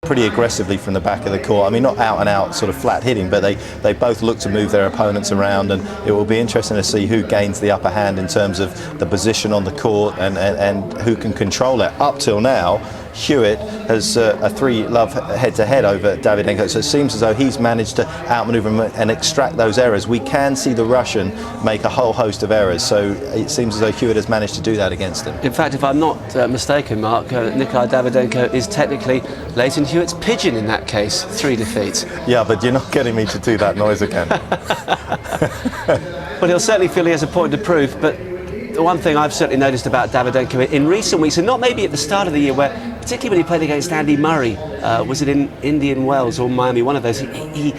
pretty aggressively from the back of the court. I mean, not out and out sort of flat hitting, but they both look to move their opponents around, and it will be interesting to see who gains the upper hand in terms of the position on the court and who can control it. Up till now, Hewitt has a 3-love head-to-head over Davydenko, so it seems as though he's managed to outmaneuver him and extract those errors. We can see the Russian make a whole host of errors, so it seems as though Hewitt has managed to do that against him. In fact, if I'm not mistaken, Mark, Nikolai Davydenko is technically Leighton Hewitt's pigeon in that case. 3 defeats. Yeah, but you're not getting me to do that noise again. Well, he'll certainly feel he has a point to prove, but the one thing I've certainly noticed about Davydenko in recent weeks, and not maybe at the start of the year, where particularly when he played against Andy Murray, was it in Indian Wells or Miami, one of those, he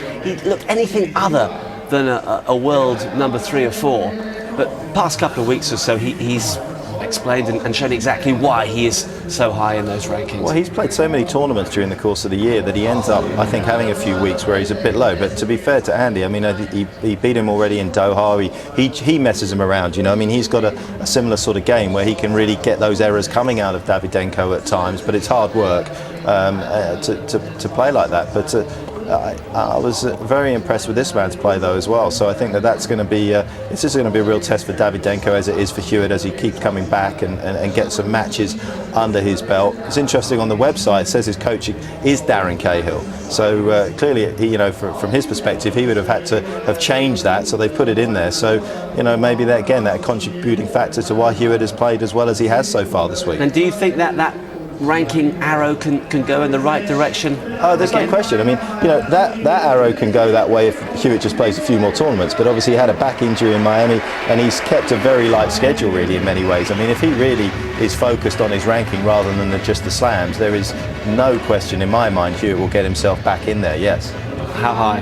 looked anything other than a world number 3 or 4. But past couple of weeks or so, he's explained and shown exactly why he is so high in those rankings. Well, he's played so many tournaments during the course of the year that he ends up, I think, having a few weeks where he's a bit low. But to be fair to Andy, I mean, he beat him already in Doha. He messes him around, you know. I mean, he's got a similar sort of game where he can really get those errors coming out of Davydenko at times, but it's hard work to play like that. But I was very impressed with this man's play though as well, so I think that's going to be it's just going to be a real test for Davydenko, as it is for Hewitt, as he keeps coming back and get some matches under his belt. It's interesting, on the website it says his coach is Darren Cahill, so clearly he, you know, from his perspective, he would have had to have changed that, so they put it in there. So, you know, maybe that again, that contributing factor to why Hewitt has played as well as he has so far this week. And do you think that ranking arrow can go in the right direction? Oh, there's no question. I mean, you know, that arrow can go that way if Hewitt just plays a few more tournaments, but obviously he had a back injury in Miami and he's kept a very light schedule really in many ways. I mean, if he really is focused on his ranking rather than just the slams, there is no question in my mind Hewitt will get himself back in there, yes. How high?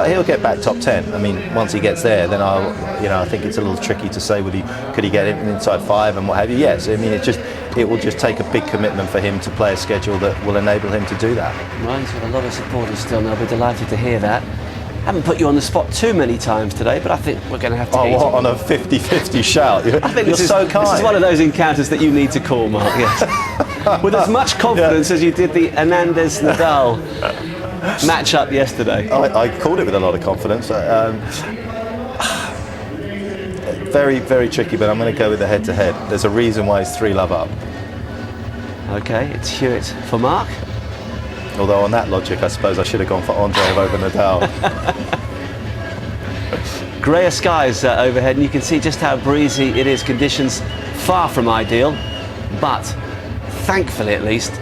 He'll get back top 10. I mean, once he gets there, then I think it's a little tricky to say could he get inside 5 and what have you. Yes, I mean, it will just take a big commitment for him to play a schedule that will enable him to do that. Well, he's got a lot of supporters still, and I'll be delighted to hear that. Haven't put you on the spot too many times today, but I think we're going to have to. Oh, what, on a 50-50 shout? I think you're so kind. This is one of those encounters that you need to call, Mark. Yes, with as much confidence as you did the Hernandez-Nadal match-up yesterday. I called it with a lot of confidence. Very, very tricky, but I'm going to go with the head-to-head. There's a reason why it's 3-love up. Okay, it's Hewitt for Mark. Although on that logic, I suppose I should have gone for Andreev over Nadal. Greyer skies overhead, and you can see just how breezy it is. Conditions far from ideal, but thankfully at least,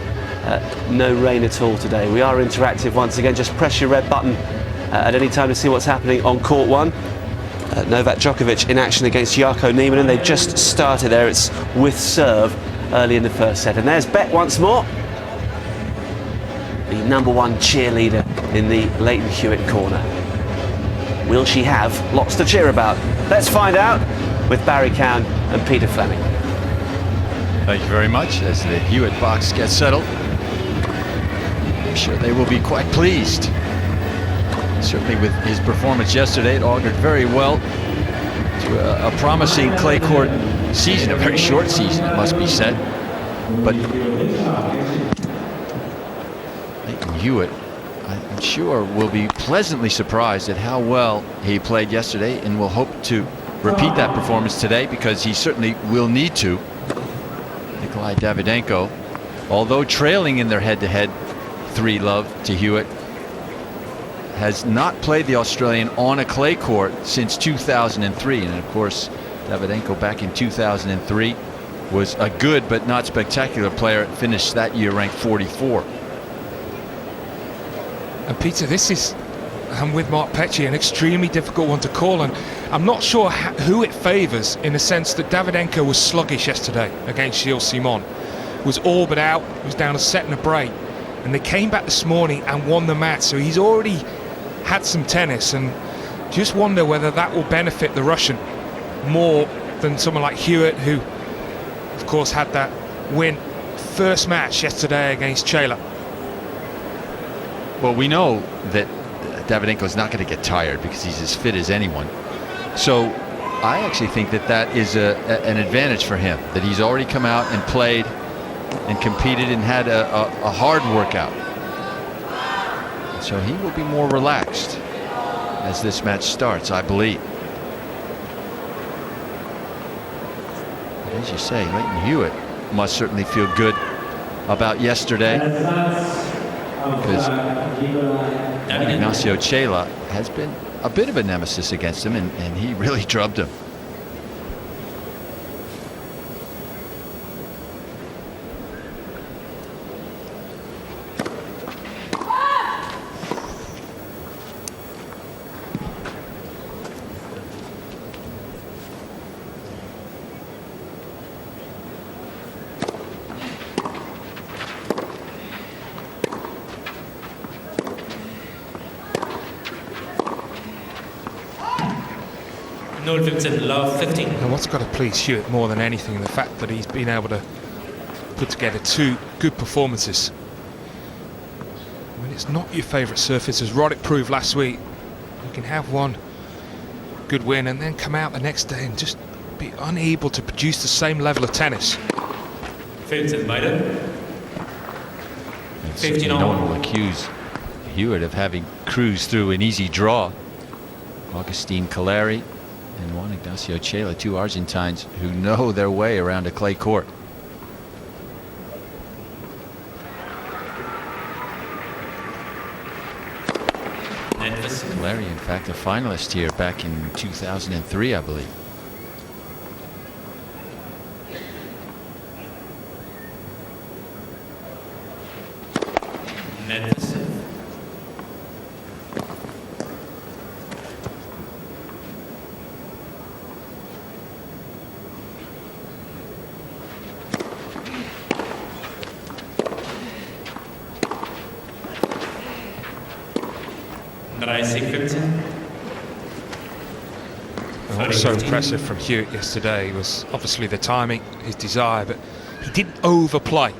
no rain at all today. We are interactive once again. Just press your red button at any time to see what's happening on court 1. Novak Djokovic in action against Jarko Nieminen. They've just started there. It's with serve early in the first set. And there's Bet once more, the #1 cheerleader in the Leighton Hewitt corner. Will she have lots to cheer about? Let's find out with Barry Cowan and Peter Fleming. Thank you very much. As the Hewitt box gets settled, I'm sure they will be quite pleased. Certainly with his performance yesterday, it augured very well to a promising clay court season, a very short season, it must be said. But Leighton Hewitt, I'm sure, will be pleasantly surprised at how well he played yesterday, and will hope to repeat that performance today, because he certainly will need to. Nikolai Davydenko, although trailing in their head-to-head 3-love to Hewitt, has not played the Australian on a clay court since 2003, and of course Davydenko back in 2003 was a good but not spectacular player. Finished that year ranked 44. And Peter, this is, I'm with Mark Petchey, an extremely difficult one to call, and I'm not sure who it favours, in the sense that Davydenko was sluggish yesterday against Gilles Simon, was all but out, was down a set and a break, and they came back this morning and won the match, so he's already had some tennis, and just wonder whether that will benefit the Russian more than someone like Hewitt, who of course had that win first match yesterday against Chela. Well, we know that Davydenko is not going to get tired because he's as fit as anyone. So I actually think that is an advantage for him, that he's already come out and played and competed and had a hard workout. So he will be more relaxed as this match starts, I believe. But as you say, Leighton Hewitt must certainly feel good about yesterday, because Ignacio Chela has been a bit of a nemesis against him, and he really drubbed him. And what's got to please Hewitt more than anything, the fact that he's been able to put together 2 good performances. When it's not your favourite surface, as Roddick proved last week, you can have one good win and then come out the next day and just be unable to produce the same level of tennis. No one will accuse Hewitt of having cruised through an easy draw. Augustine Caleri and Juan Ignacio Chela, 2 Argentines who know their way around a clay court. Caleri, in fact, a finalist here back in 2003, I believe. And what was so impressive from Hewitt yesterday was obviously the timing, his desire, but he didn't overplay.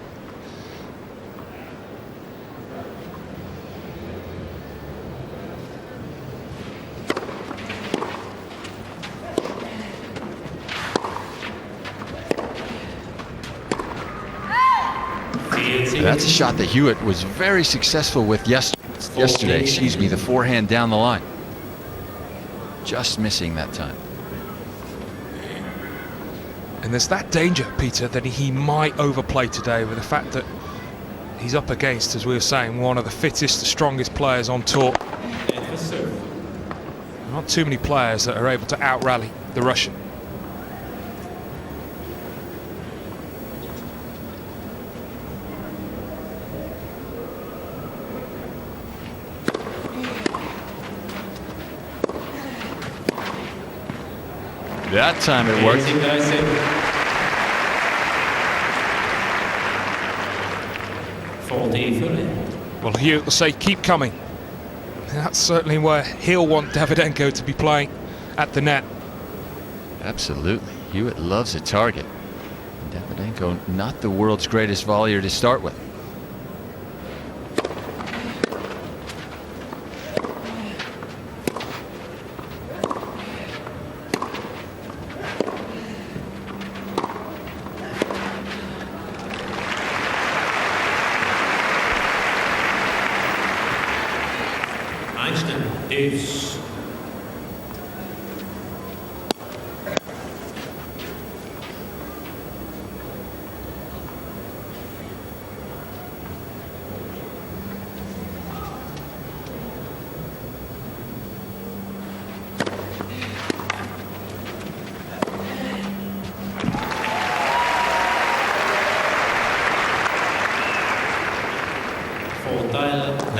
That's a shot that Hewitt was very successful with yesterday. Excuse me, the forehand down the line. Just missing that time. And there's that danger, Peter, that he might overplay today with the fact that he's up against, as we were saying, one of the fittest, the strongest players on tour. Not too many players that are able to out-rally the Russian. That time it worked. Well, Hewitt will say, keep coming. And that's certainly where he'll want Davydenko to be playing, at the net. Absolutely. Hewitt loves a target. And Davydenko, not the world's greatest volleyer to start with.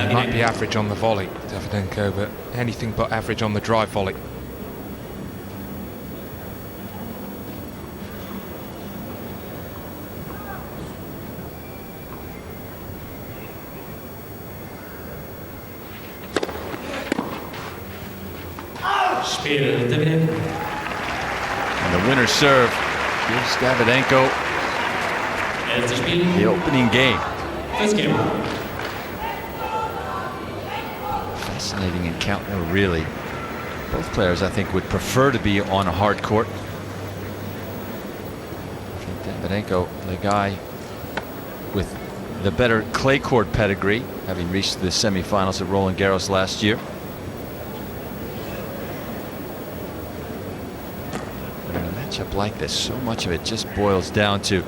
He might be average on the volley, Davydenko, but anything but average on the drive volley. And the winner's serve gives Davydenko the opening game. Fascinating encounter, really. Both players, I think, would prefer to be on a hard court. I think Davydenko, the guy with the better clay court pedigree, having reached the semifinals at Roland Garros last year. But in a matchup like this, so much of it just boils down to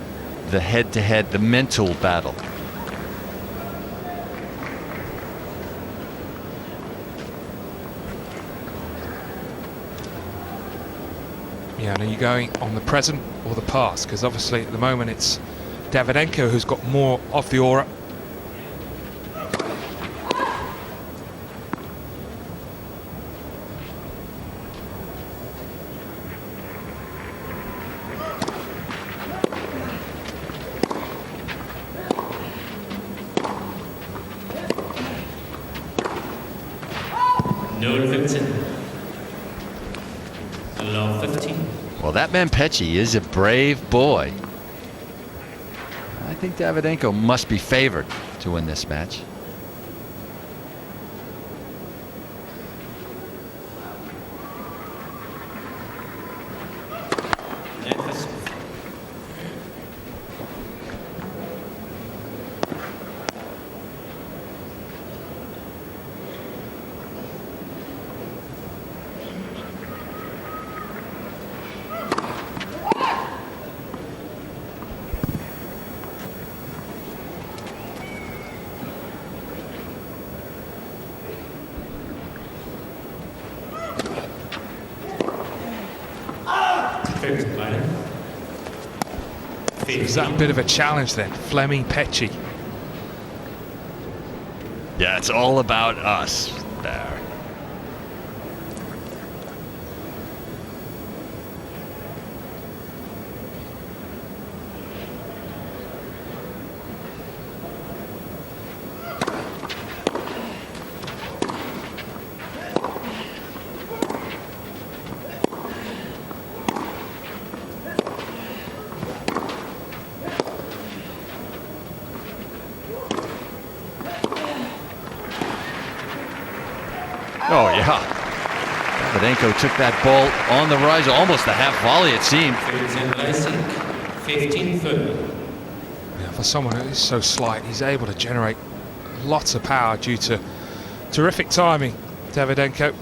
the head-to-head, the mental battle. Yeah, and are you going on the present or the past? Because obviously at the moment it's Davydenko who's got more of the aura. Well, that man Pecci is a brave boy. I think Davydenko must be favored to win this match. Is that a bit of a challenge then? Fleming Pecci. Yeah, it's all about us there. Oh, yeah. Davydenko took that ball on the rise, almost a half volley it seemed. 15-30. Yeah, for someone who is so slight, he's able to generate lots of power due to terrific timing, Davydenko.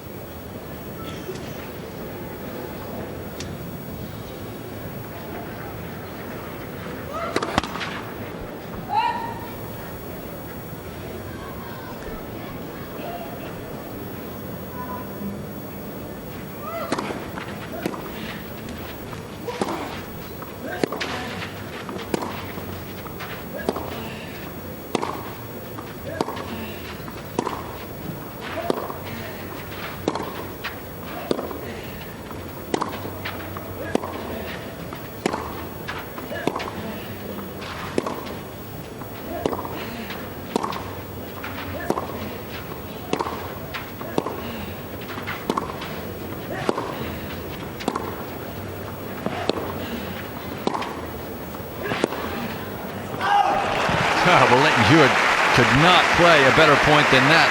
Well, letting Hewitt could not play a better point than that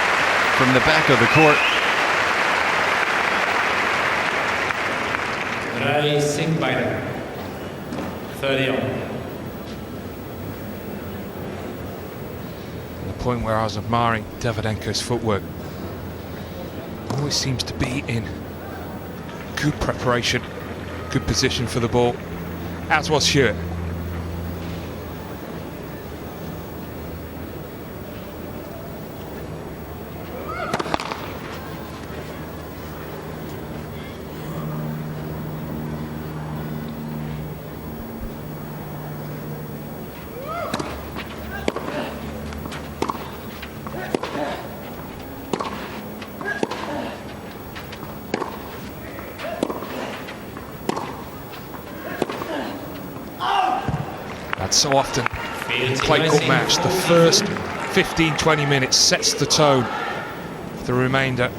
from the back of the court. Racing by 30 on. The point where I was admiring Davydenko's footwork, always seems to be in good preparation, good position for the ball, as was Hewitt. So often in clay court match, the first 15-20 minutes sets the tone for the remainder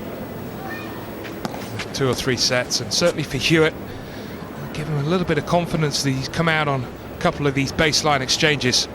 of 2 or 3 sets, and certainly for Hewitt, give him a little bit of confidence that he's come out on a couple of these baseline exchanges.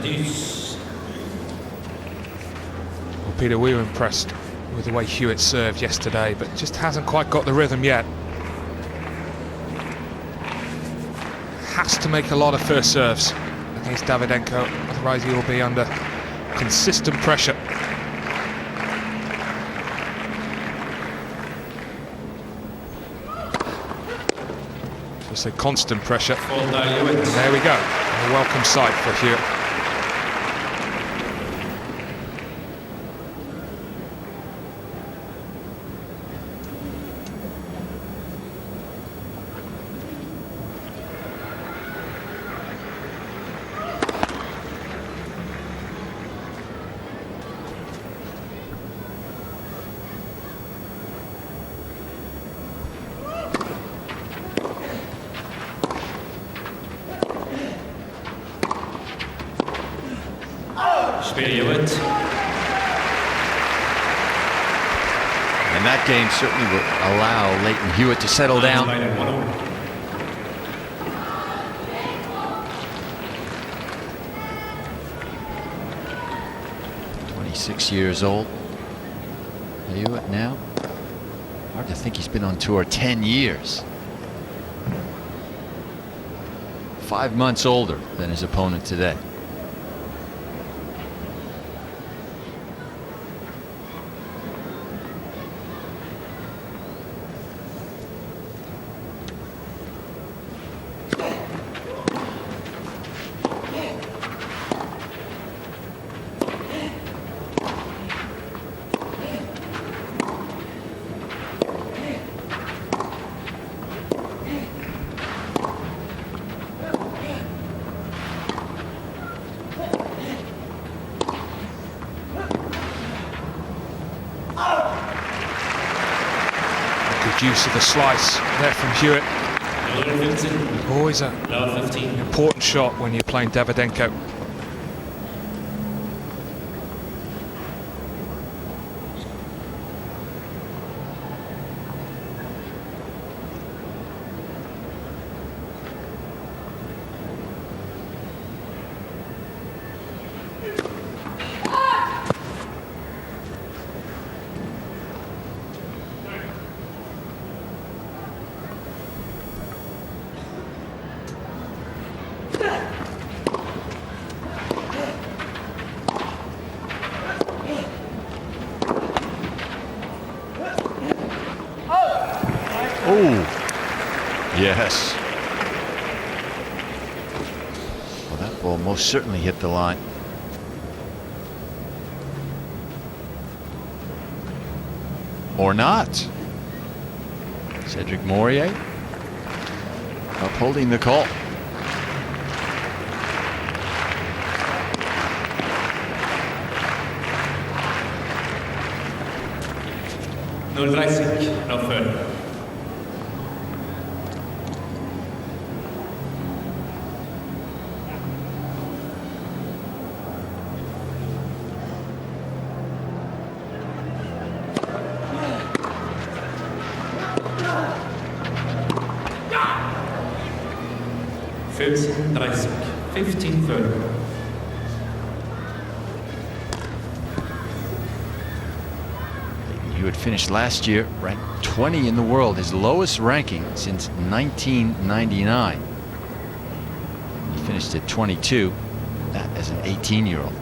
deuce. Well, Peter, we were impressed with the way Hewitt served yesterday, but just hasn't quite got the rhythm yet. Has to make a lot of first serves against Davydenko, otherwise he will be under consistent pressure. Just a constant pressure. Fault by Hewitt. There we go. A welcome sight for Hewitt. Speedy Hewitt. And that game certainly will allow Leighton Hewitt to settle down. 26 years old. Hewitt now. Hard to think he's been on tour 10 years. 5 months older than his opponent today. Use of the slice there from Hewitt. Always an important shot when you're playing Davydenko. Yes. Well, that ball most certainly hit the line. Or not. Cedric Mourier upholding the call. No Dreisig, no further. Dreisig, 15 further. Hewitt finished last year ranked 20 in the world, his lowest ranking since 1999. He finished at 22, that as an 18-year-old.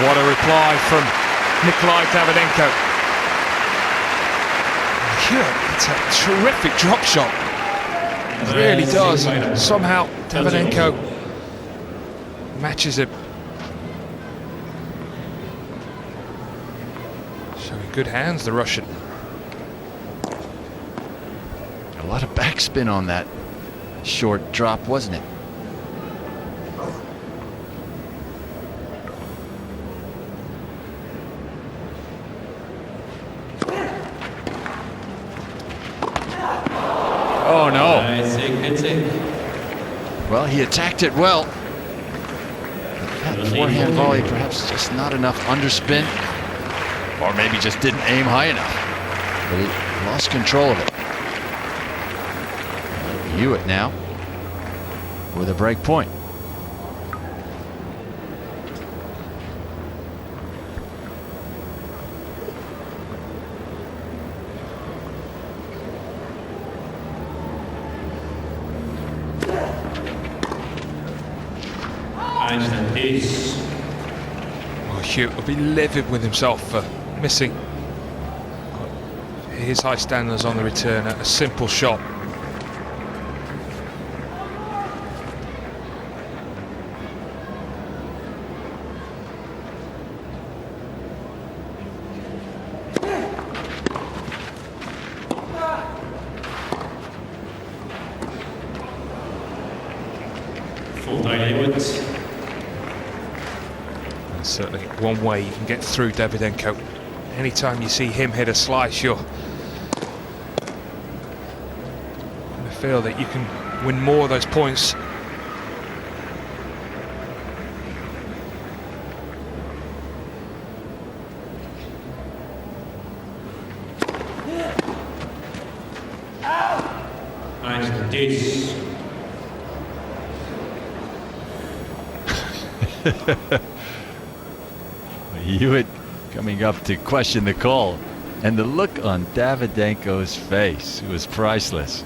What a reply from Davydenko. Yeah, it's a terrific drop shot. It really does. Somehow Davydenko matches it. Showing good hands, the Russian. A lot of backspin on that short drop, wasn't it? Oh no. Well, he attacked it well. That forehand volley perhaps just not enough underspin, or maybe just didn't aim high enough. But he lost control of it. Hewitt now with a break point. Well, Hewitt will be livid with himself for missing his high standards on the return at a simple shot. Certainly one way you can get through Davydenko. Anytime you see him hit a slice, you're going to feel that you can win more of those points. Hewitt coming up to question the call, and the look on Davydenko's face was priceless.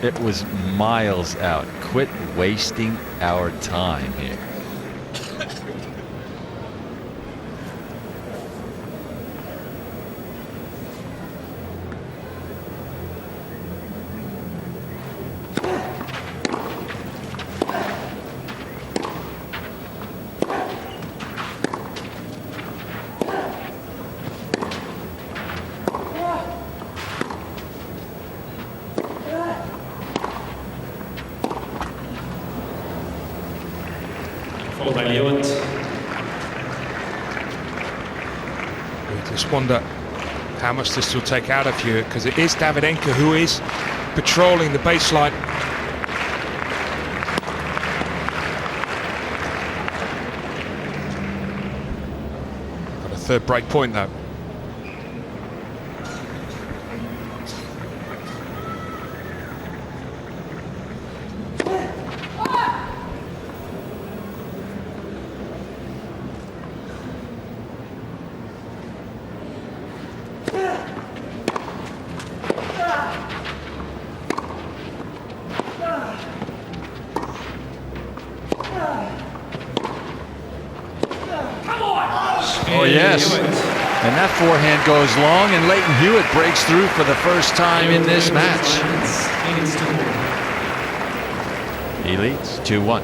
It was miles out. Quit wasting our time here. Just wonder how much this will take out of you, because it is Davydenko who is patrolling the baseline. Got a third break point though. Oh yes, and that forehand goes long, and Leighton Hewitt breaks through for the first time in this match. He leads 2-1.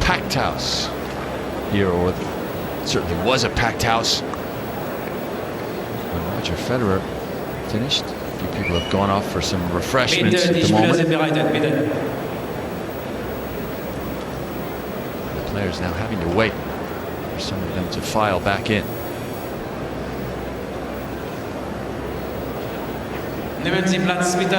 Packed house here, or certainly was a packed house when Roger Federer finished. A few people have gone off for some refreshments at the moment. The players now having to wait for some of them to file back in. Nehmen Sie Platz, bitte.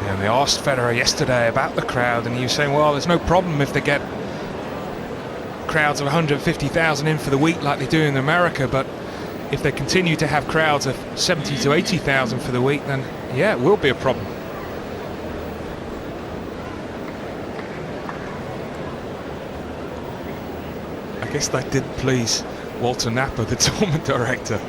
And they asked Federer yesterday about the crowd, and he was saying, well, there's no problem if they get crowds of 150,000 in for the week like they do in America, but if they continue to have crowds of 70 to 80,000 for the week, then yeah, it will be a problem. I guess that did please Walter Napper, the tournament director.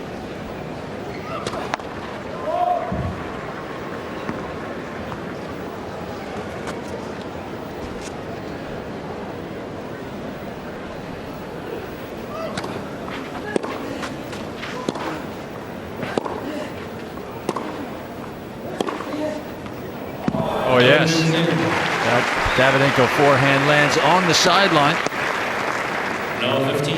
Davydenko forehand lands on the sideline. No 15.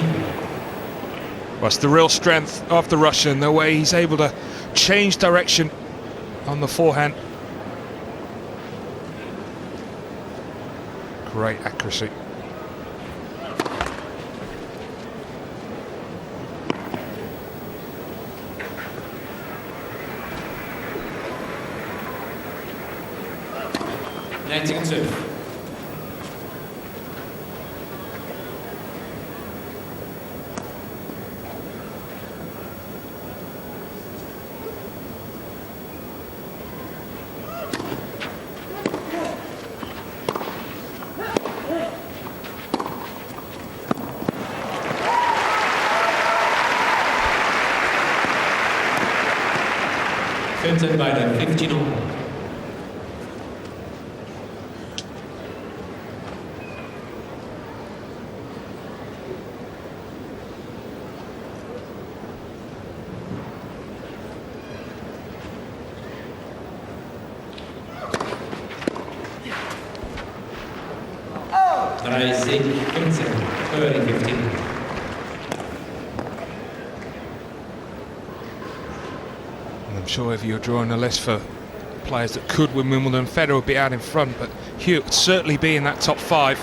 Well, it's the real strength of the Russian, the way he's able to change direction on the forehand. Great accuracy. Serve. By the 15 on. I'm sure if you're drawing a list for players that could win Wimbledon, Federer would be out in front, but Hewitt would certainly be in that top 5.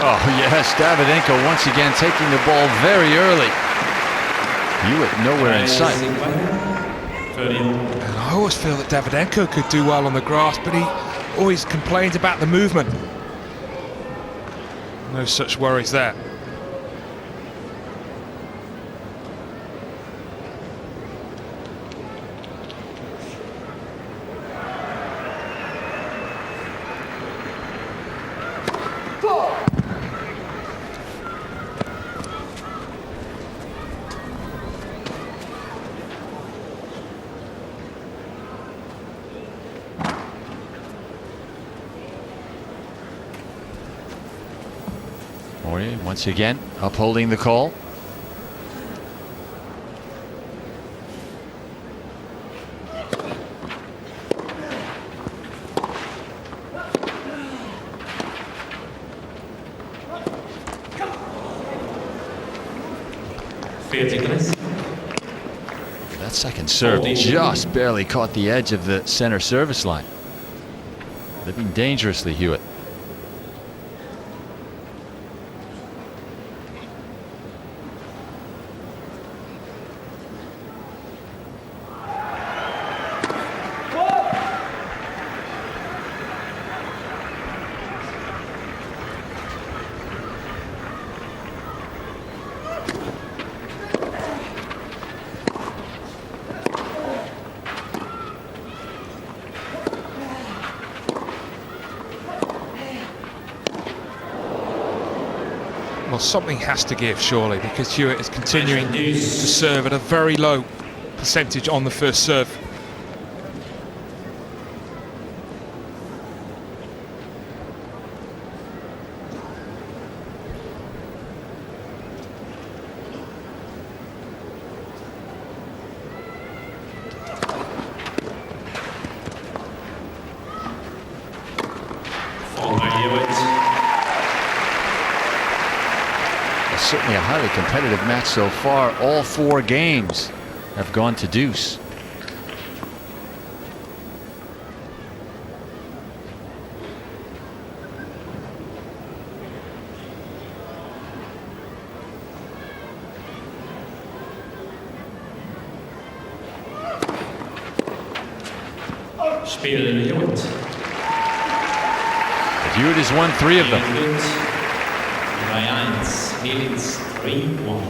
Oh yes, Davydenko once again taking the ball very early. Hewitt nowhere in sight. And I always feel that Davydenko could do well on the grass, but he always complains about the movement. No such worries there. Once again upholding the call. That second serve just barely caught the edge of the center service line. Living dangerously, Hewitt. Well, something has to give, surely, because Hewitt is continuing to serve at a very low percentage on the first serve. Certainly a highly competitive match so far. All 4 games have gone to deuce. Hewitt has won 3 of them. It's 3-1.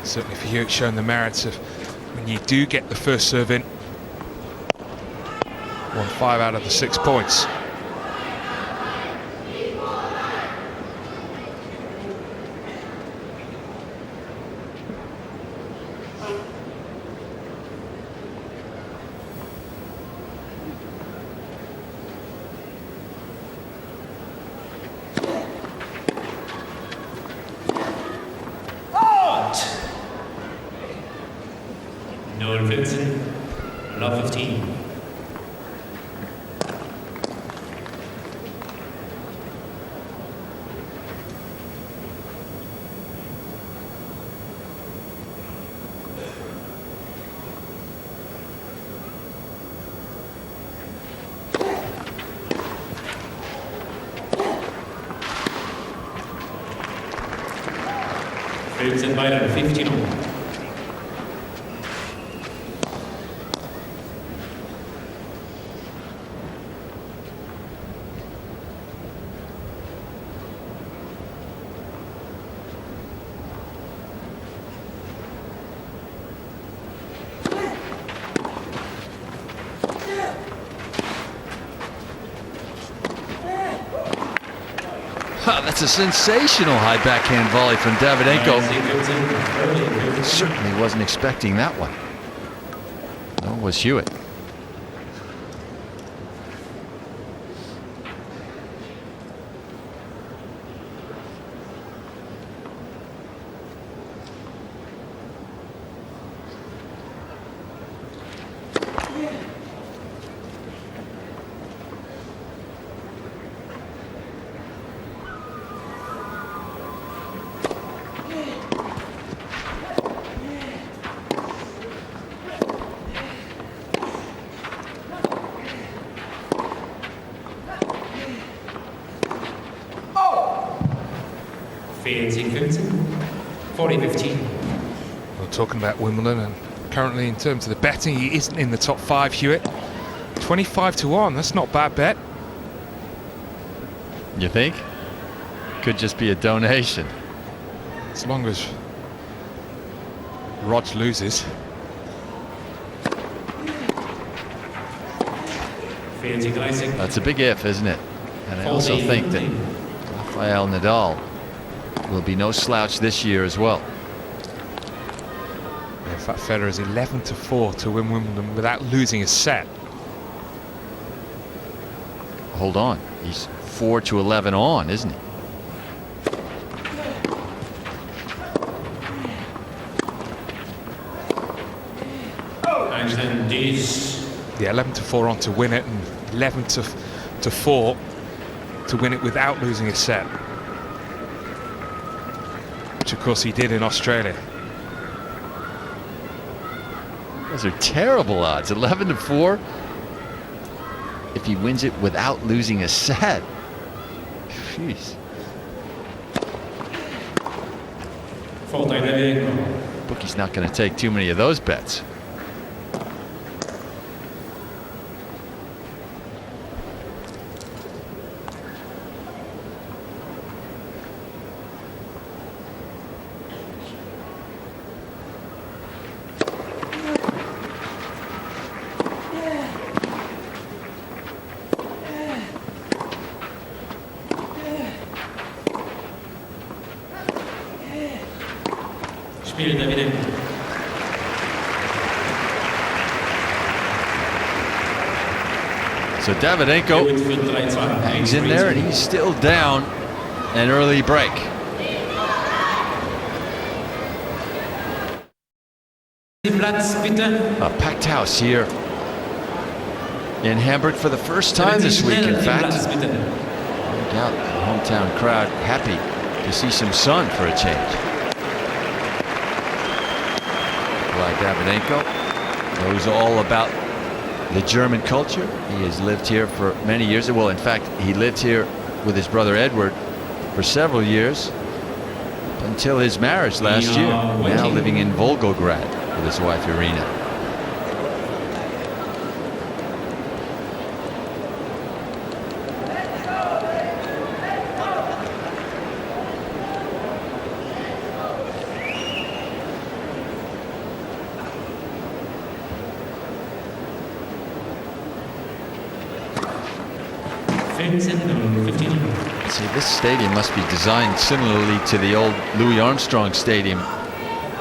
Certainly for Hewitt, showing the merits of when you do get the first serve in. Won 5 out of the 6 points. Love 15. Sind weiter 15 on. That's a sensational high backhand volley from Davydenko. Certainly wasn't expecting that one. Nor was Hewitt. We're talking about Wimbledon, and currently in terms of the betting, he isn't in the top 5, Hewitt. 25 to 1, that's not a bad bet. You think? Could just be a donation. As long as Rog loses. That's a big if, isn't it? And I also think that Rafael Nadal will be no slouch this year as well. In fact, Federer is 11 to 4 to win Wimbledon without losing a set. Hold on, he's 4 to 11 on, isn't he? Yeah, 11 to 4 on to win it, and 11 to 4 to win it without losing a set. Which of course he did in Australia. Those are terrible odds. 11 to 4 if he wins it without losing a set. Jeez. Bookie's not going to take too many of those bets. So Davydenko hangs in there, and he's still down an early break. A packed house here in Hamburg for the first time this week, in fact. No doubt the hometown crowd happy to see some sun for a change. Like Davydenko knows all about the German culture. He has lived here for many years. Well, in fact, he lived here with his brother Edward for several years until his marriage last year. Now living in Volgograd with his wife Irina. See, this stadium must be designed similarly to the old Louis Armstrong Stadium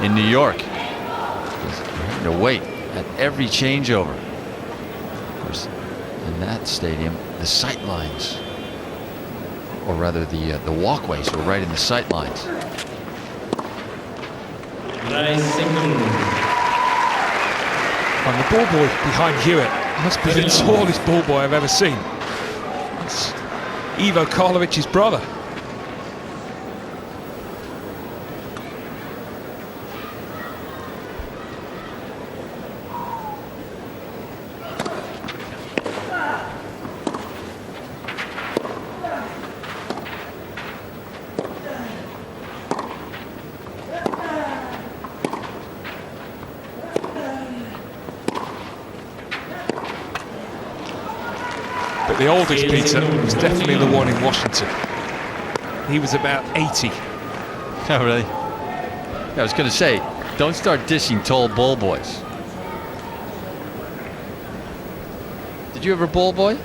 in New York. You're having to wait at every changeover. Of course, in that stadium, the sight lines, or rather the walkways, were right in the sight lines. And the ball boy behind Hewitt must be the tallest ball boy I've ever seen. It's Ivo Karlovic's brother. But the oldest Peter was definitely the one in Washington. He was about 80. Oh, really? Yeah, I was going to say, don't start dishing tall ball boys. Did you ever ball boy?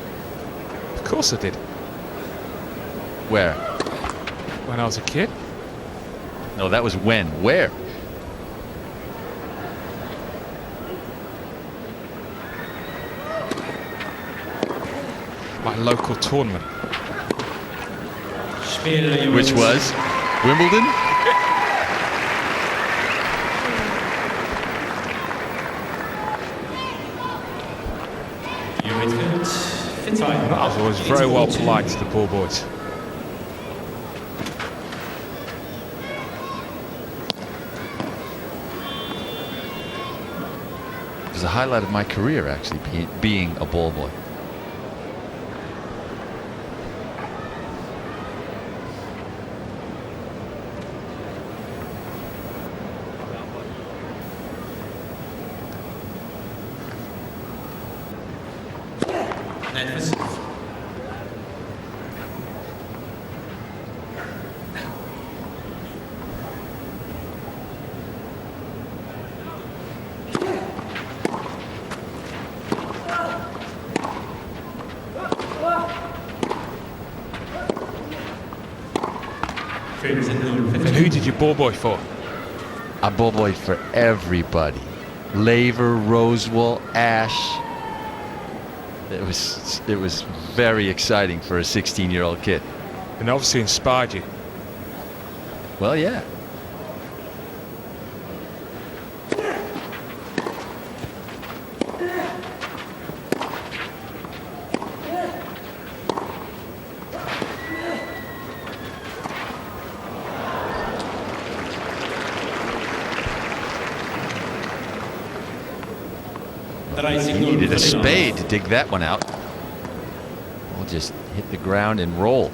Of course I did. Where? When I was a kid. No, that was when. Where? My local tournament. Which was Wimbledon? I was always very well polite to the ball boys. It was a highlight of my career, actually, being a ball boy. And who did you ball boy for? I ball boyed for everybody. Laver, Rosewall, Ash. It was very exciting for a 16-year-old kid. And obviously inspired you. Well, yeah. He needed a spade to dig that one out. Ball just hit the ground and rolled.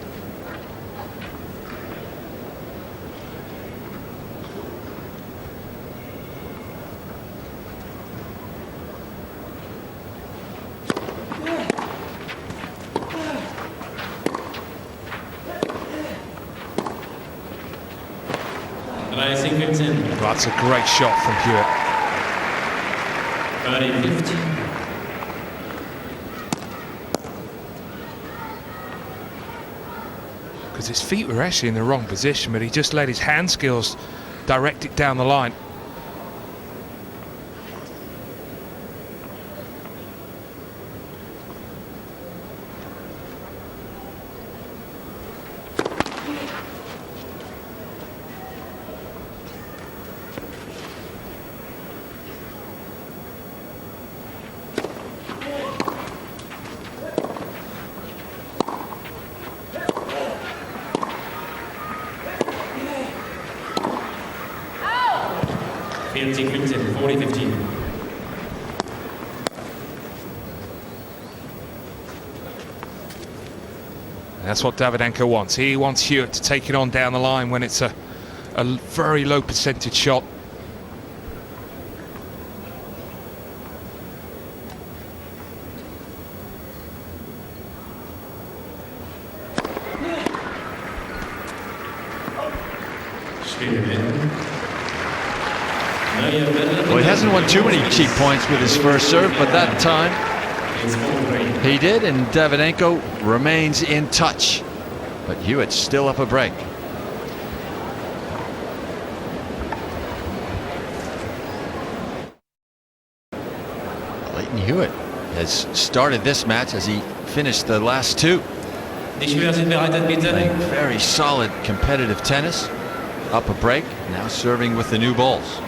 That's a great shot from Hewitt. 30-15. Because his feet were actually in the wrong position, but he just let his hand skills direct it down the line. That's what Davydenko wants. He wants Hewitt to take it on down the line when it's a very low percentage shot. Well, he hasn't won too many cheap points with his first serve, but that time he did, and Davydenko remains in touch. But Hewitt's still up a break. Hewitt has started this match as he finished the last two. Playing very solid competitive tennis. Up a break, now serving with the new balls.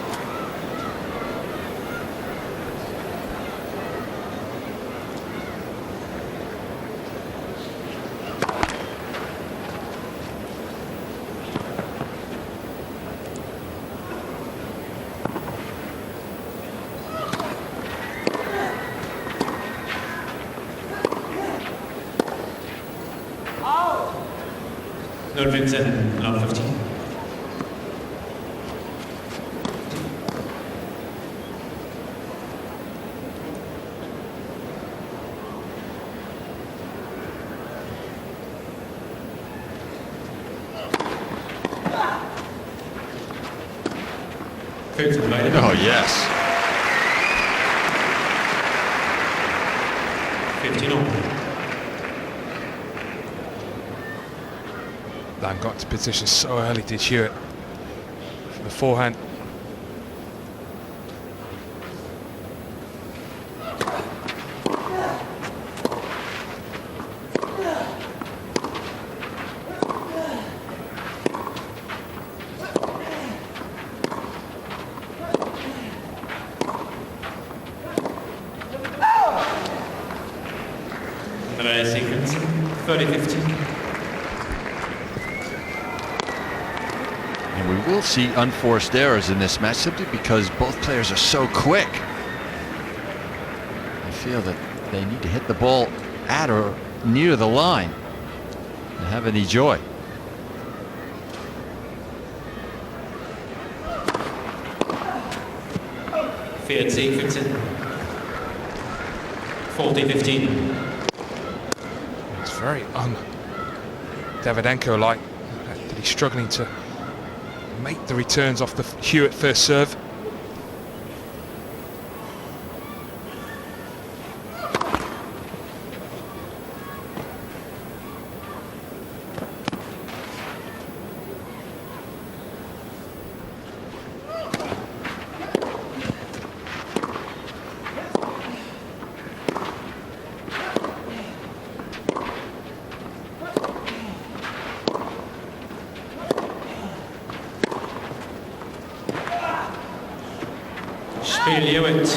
0-15 of 15. Oh, yes. 15 all. Lamb got into position so early, did Hewitt. For the forehand. Sequence 30-15. And we will see unforced errors in this match simply because both players are so quick. I feel that they need to hit the ball at or near the line and have any joy. Third sequence 40-15. It's very Davydenko-like that he's struggling to make the returns off the Hewitt first serve. Hewitt.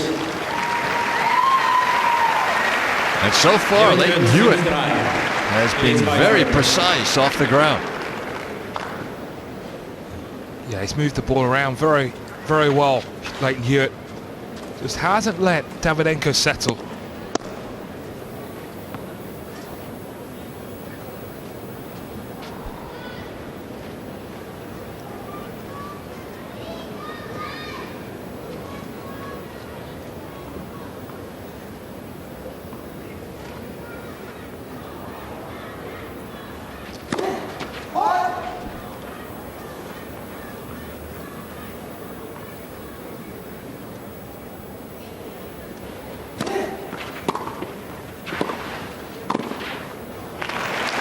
And so far, Leighton Hewitt has been very precise off the ground. Yeah, he's moved the ball around very, very well, Leighton Hewitt. Just hasn't let Davydenko settle.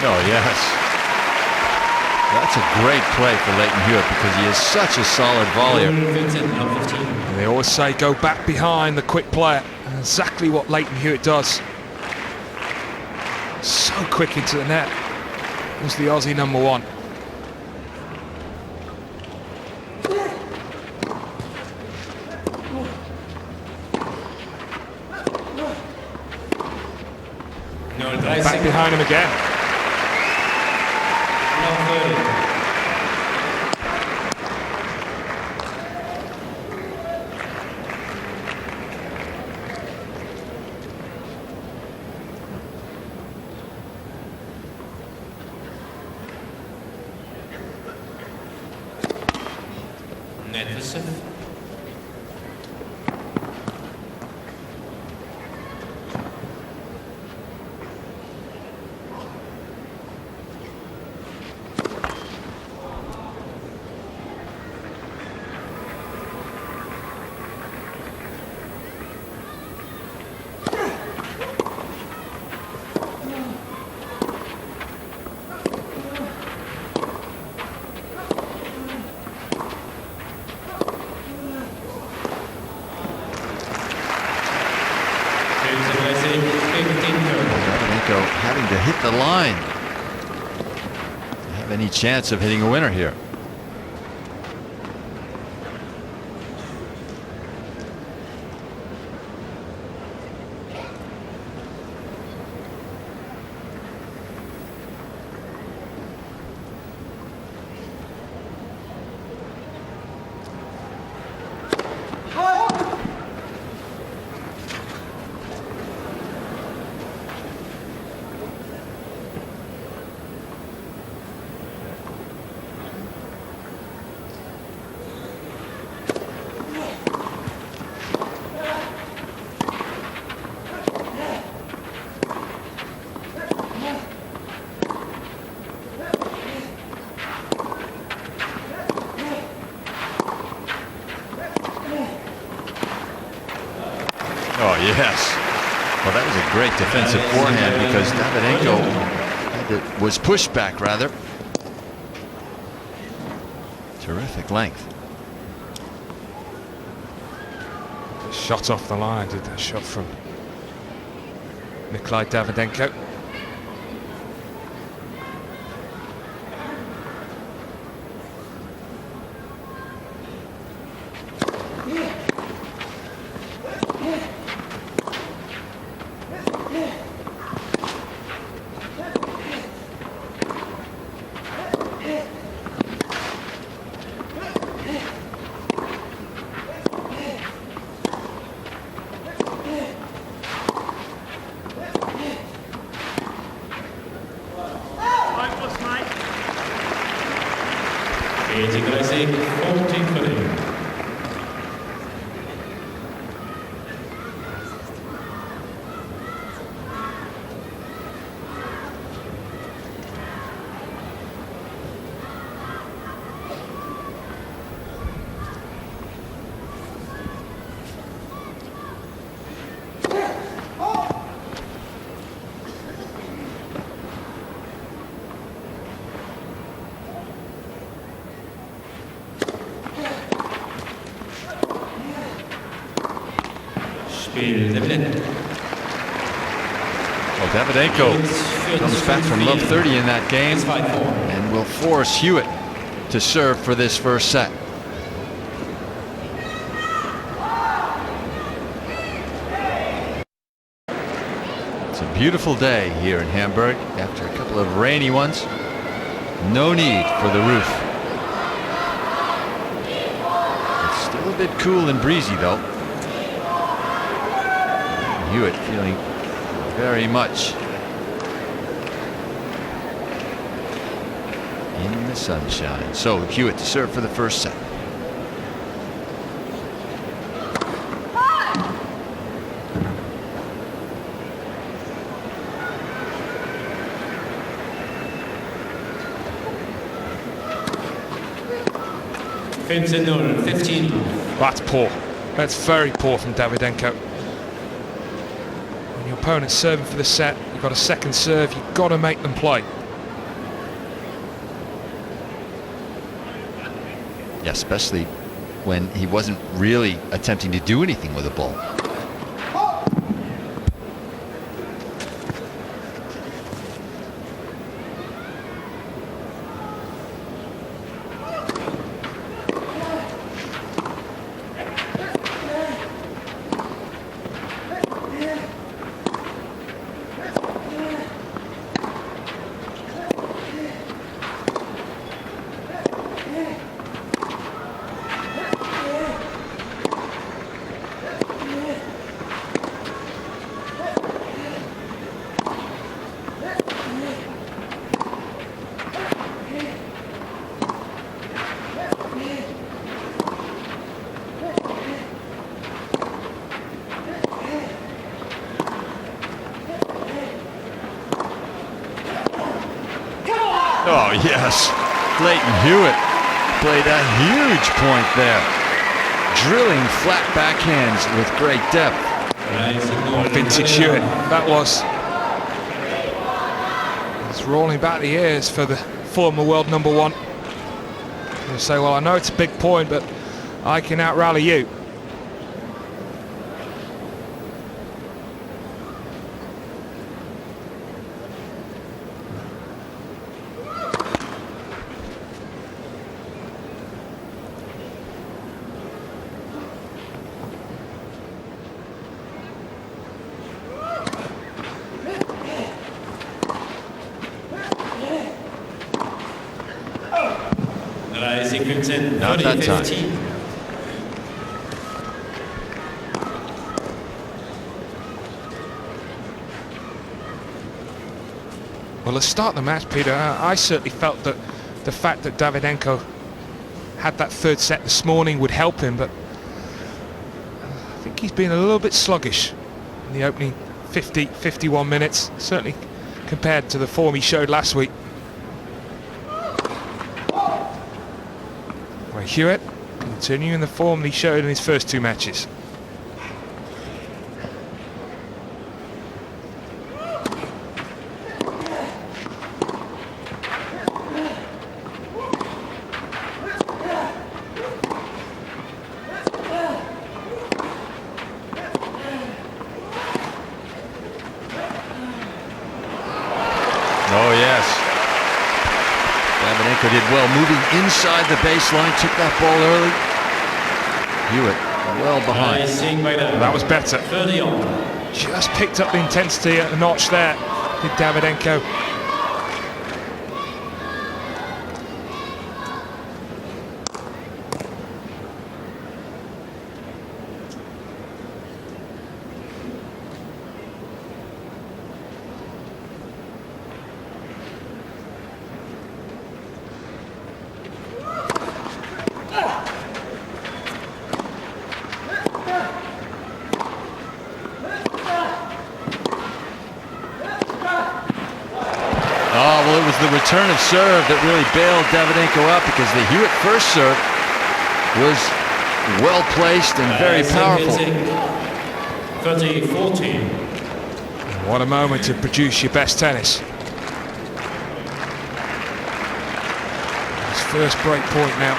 Oh, yes. That's a great play for Leighton Hewitt because he is such a solid volleyer. They always say go back behind the quick player. And exactly what Leighton Hewitt does. So quick into the net. Was the Aussie number one. Back behind him again. Davydenko having to hit the line to have any chance of hitting a winner here. Well, that was a great defensive forehand because Davydenko was pushed back rather. Terrific length. Shot off the line, did that shot from Nikolai Davydenko. Well, Davydenko comes back from love 30 in that game and will force Hewitt to serve for this first set. It's a beautiful day here in Hamburg after a couple of rainy ones. No need for the roof. It's still a bit cool and breezy though. Hewitt feeling very much in the sunshine. So Hewitt to serve for the first set. Fifteen, 15. That's poor. That's very poor from Davydenko. When your opponent's serving for the set, you've got a second serve, you've got to make them play. Yeah, especially when he wasn't really attempting to do anything with the ball. Oh yes, Leighton Hewitt played a huge point there. Drilling flat backhands with great depth. Vintage Hewitt, that was. It's rolling back the ears for the former world number one. You'll say, well, I know it's a big point, but I can out-rally you. Not that time. Well, to start the match, Peter, I certainly felt that the fact that Davydenko had that third set this morning would help him, but I think he's been a little bit sluggish in the opening 51 minutes, certainly compared to the form he showed last week. Well, Hewitt continuing the form he showed in his first two matches. Davydenko did well moving inside the baseline, took that ball early. Hewitt well behind. That was better. 30 on. Just picked up the intensity a notch there, did Davydenko. Oh, well, it was the return of serve that really bailed Davydenko out, because the Hewitt first serve was well placed and very powerful. 30-14. What a moment to produce your best tennis. His first break point now.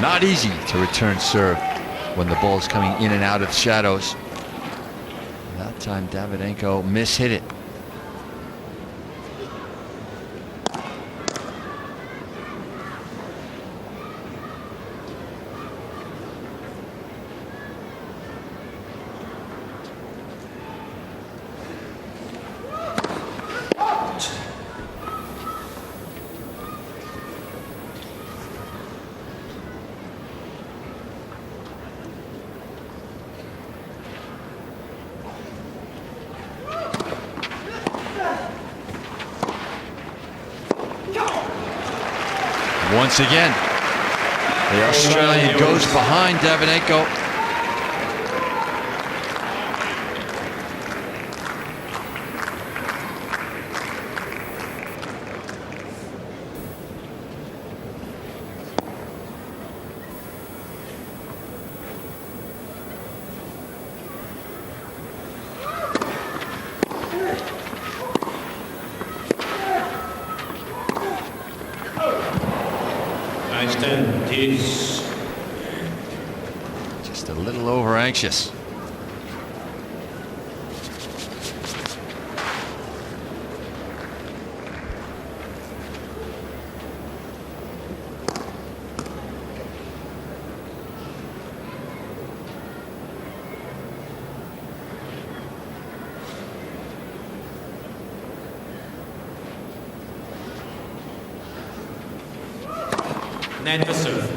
Not easy to return serve when the ball is coming in and out of shadows. That time Davydenko mishit it. Once again, the Australian goes behind Davydenko. Just a little over anxious. Net for serve.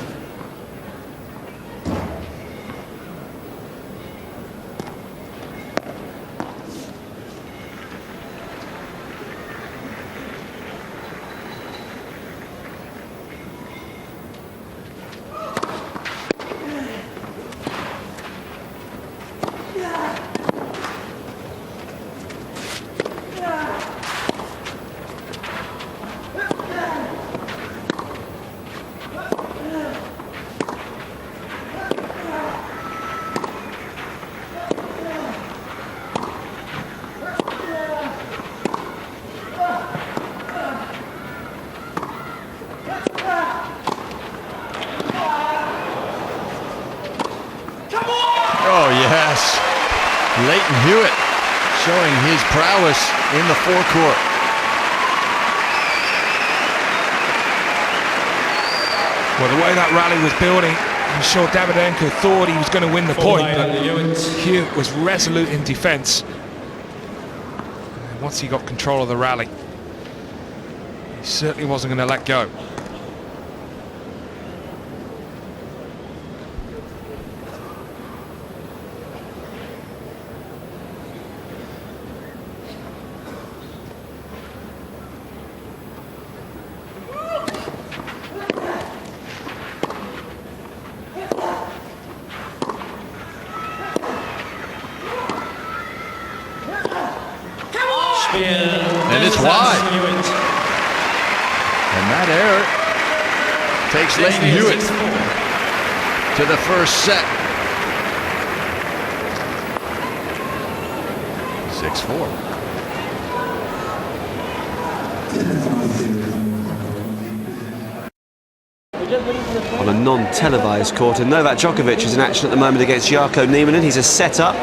Oh, yes. Leighton Hewitt showing his prowess in the forecourt. Well, the way that rally was building, I'm sure Davydenko thought he was going to win the point, but Hewitt was resolute in defence. And once he got control of the rally, he certainly wasn't going to let go. And it's wide. And that error takes Leighton Hewitt to the first set. 6-4. on a non-televised court. And Novak Djokovic is in action at the moment against Jarko Nieminen. He's a set-up.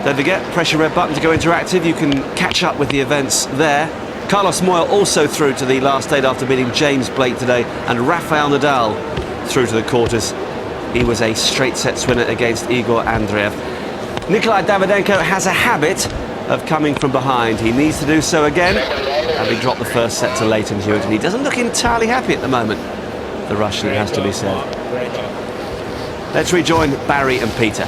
Don't forget, press your red button to go interactive. You can catch up with the events there. Carlos Moya also through to the last 8 after beating James Blake today, and Rafael Nadal through to the quarters. He was a straight sets winner against Igor Andreev. Nikolai Davydenko has a habit of coming from behind. He needs to do so again, having dropped the first set to Leighton Hewitt, and he doesn't look entirely happy at the moment, the Russian, it has to be said. Let's rejoin Barry and Peter.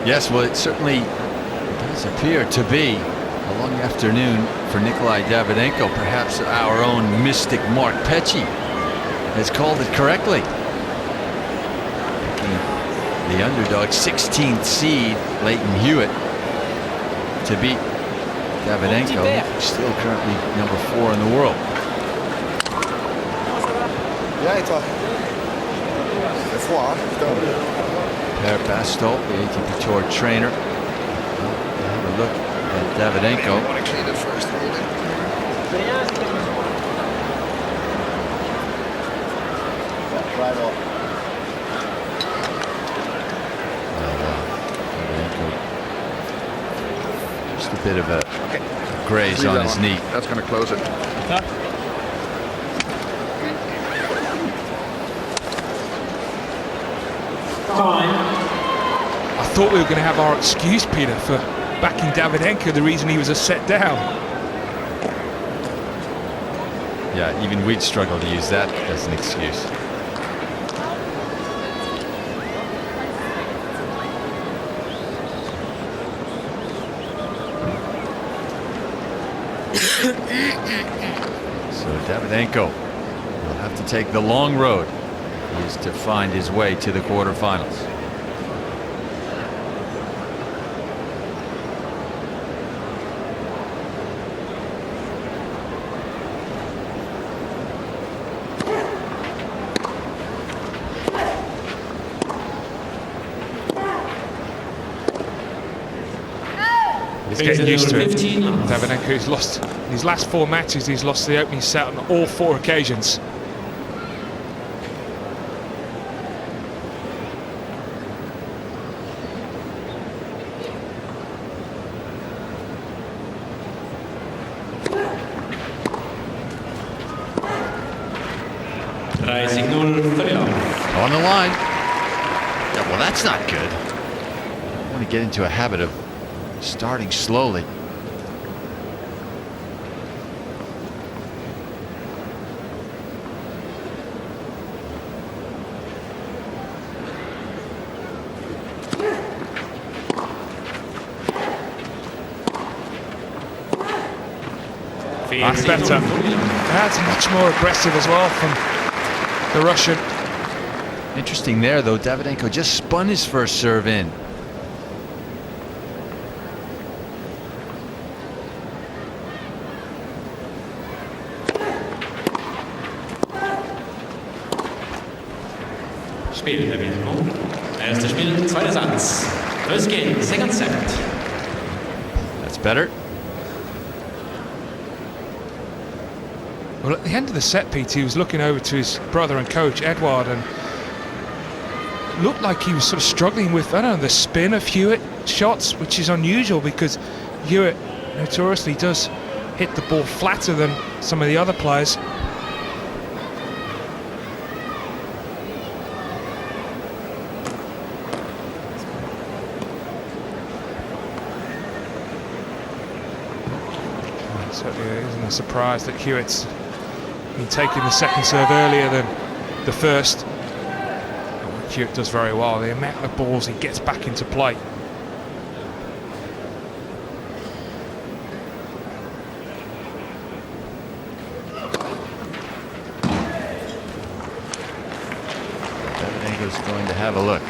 Yes, well, it certainly does appear to be a long afternoon for Nikolai Davydenko. Perhaps our own mystic Mark Petchey has called it correctly. The underdog 16th seed, Leighton Hewitt, to beat Davydenko, still currently number 4 in the world. Yeah, it's Per Bastow, the ATP Tour trainer. Have a look at Davydenko. Just a bit of a graze on his knee. That's going to close it. I thought we were going to have our excuse, Peter, for backing Davydenko, the reason he was a set down. Yeah, even we'd struggle to use that as an excuse. So Davydenko will have to take the long road if he is to find his way to the quarterfinals. He's getting used to it. Davydenko's lost in his last 4 matches. He's lost the opening set on all 4 occasions. On the line. Yeah, well, that's not good. I want to get into a habit of starting slowly. That's better. That's much more aggressive as well from the Russian. Interesting there, though. Davydenko just spun his first serve in. Spiel, Davydenko. Erstes Spiel, zweiter Satz. First game, second set. That's better. Well, at the end of the set, Pete, he was looking over to his brother and coach, Edouard, and looked like he was sort of struggling with, I don't know, the spin of Hewitt shots, which is unusual because Hewitt notoriously does hit the ball flatter than some of the other players. So it isn't a surprise that Hewitt's been taking the second serve earlier than the first. Hewitt does very well. The amount of balls he gets back into play. Davydenko's going to have a look.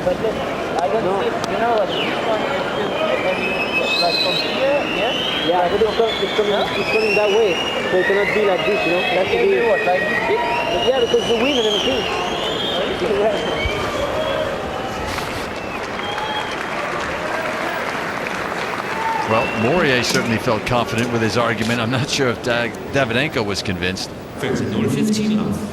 But look, I don't see, you know what, this one is like from here, yeah? Yeah, but it's coming that way. So it cannot be like this, you know. It has to be what, like this? Yeah, because the wind and everything. Well, Morier certainly felt confident with his argument. I'm not sure if Davydenko was convinced. 15 love.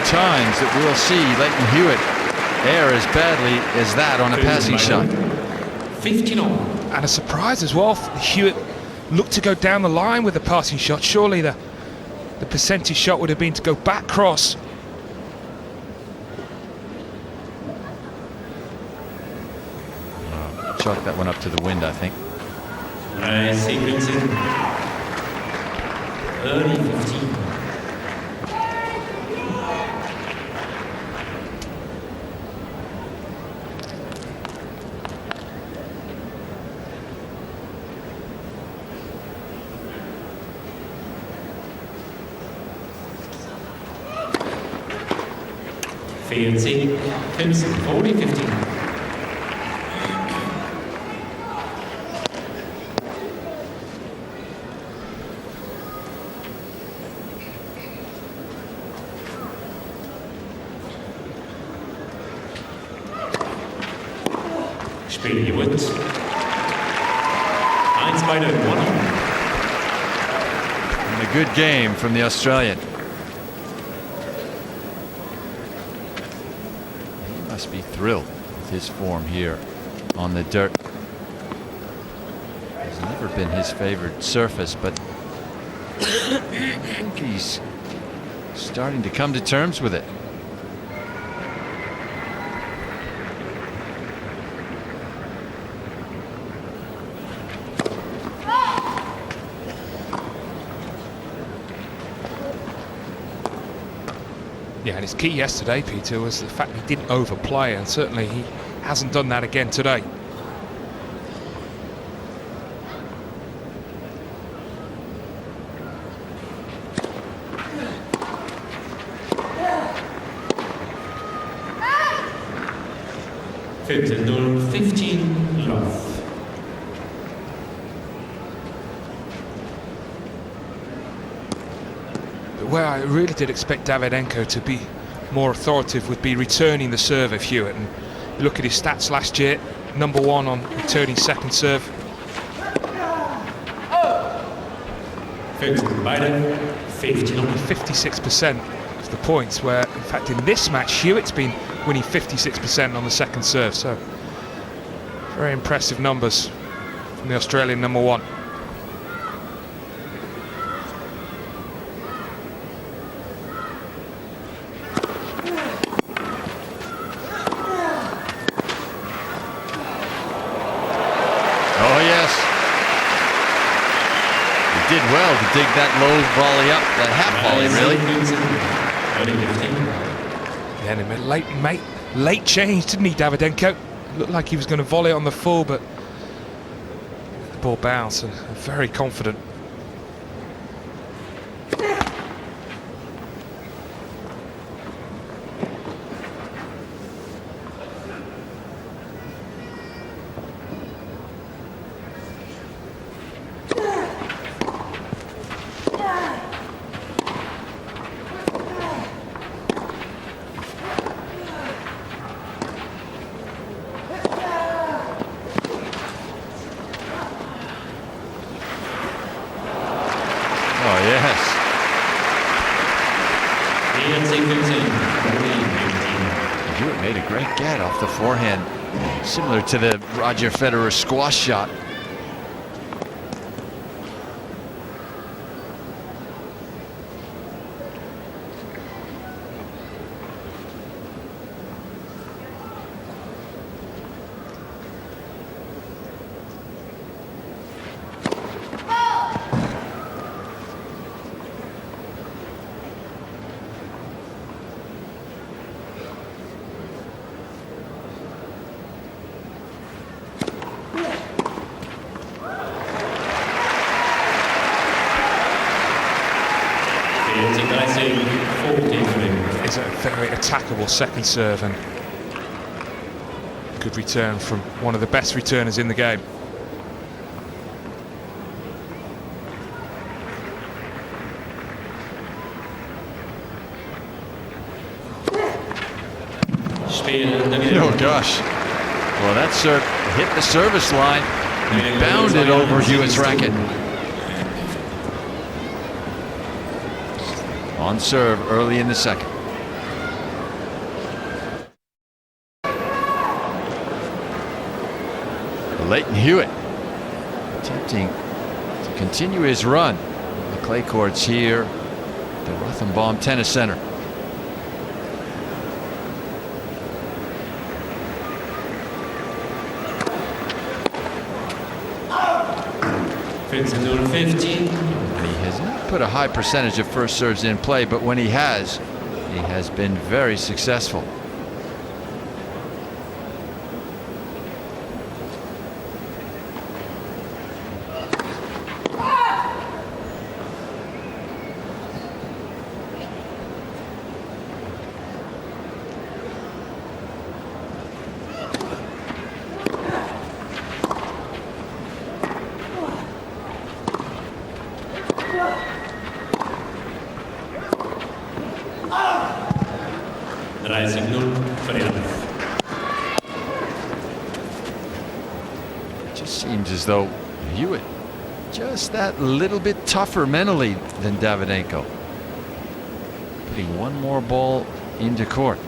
Times that we'll see Leighton Hewitt err as badly as that on a passing shot. 15 all. And a surprise as well. Hewitt looked to go down the line with the passing shot. Surely the percentage shot would have been to go back cross. Chalk that one up to the wind, I think. Sequencing. Early 15. Fancy. Crimson, 40-15. Spiel Hewitt. 1-2, 1. And a good game from the Australian. Must be thrilled with his form here on the dirt. Has never been his favored surface, but I think he's starting to come to terms with it. Yeah, and his key yesterday, Peter, was the fact he didn't overplay, and certainly he hasn't done that again today. Fifteen, 15 love. Where I really did expect Davydenko to be more authoritative would be returning the serve of Hewitt. And you look at his stats last year, #1 on returning second serve. 56% of the points, where in fact in this match Hewitt's been winning 56% on the second serve. So very impressive numbers from the Australian #1. Did well to dig that low volley up, that half volley, really. Yeah, and he made late change, didn't he, Davydenko? Looked like he was going to volley it on the full, but the ball bounced, and very confident. Hewitt made a great get off the forehand, similar to the Roger Federer squash shot. very attackable second serve, and good return from one of the best returners in the game. Oh gosh. Well, that serve hit the service line and bounded over Hewitt's racket. On serve early in the second. Leighton Hewitt attempting to continue his run on the clay courts here at the Rothenbaum Tennis Center. He has not put a high percentage of first serves in play, but when he has been very successful. Just seems as though Hewitt just that little bit tougher mentally than Davydenko. Putting one more ball into court.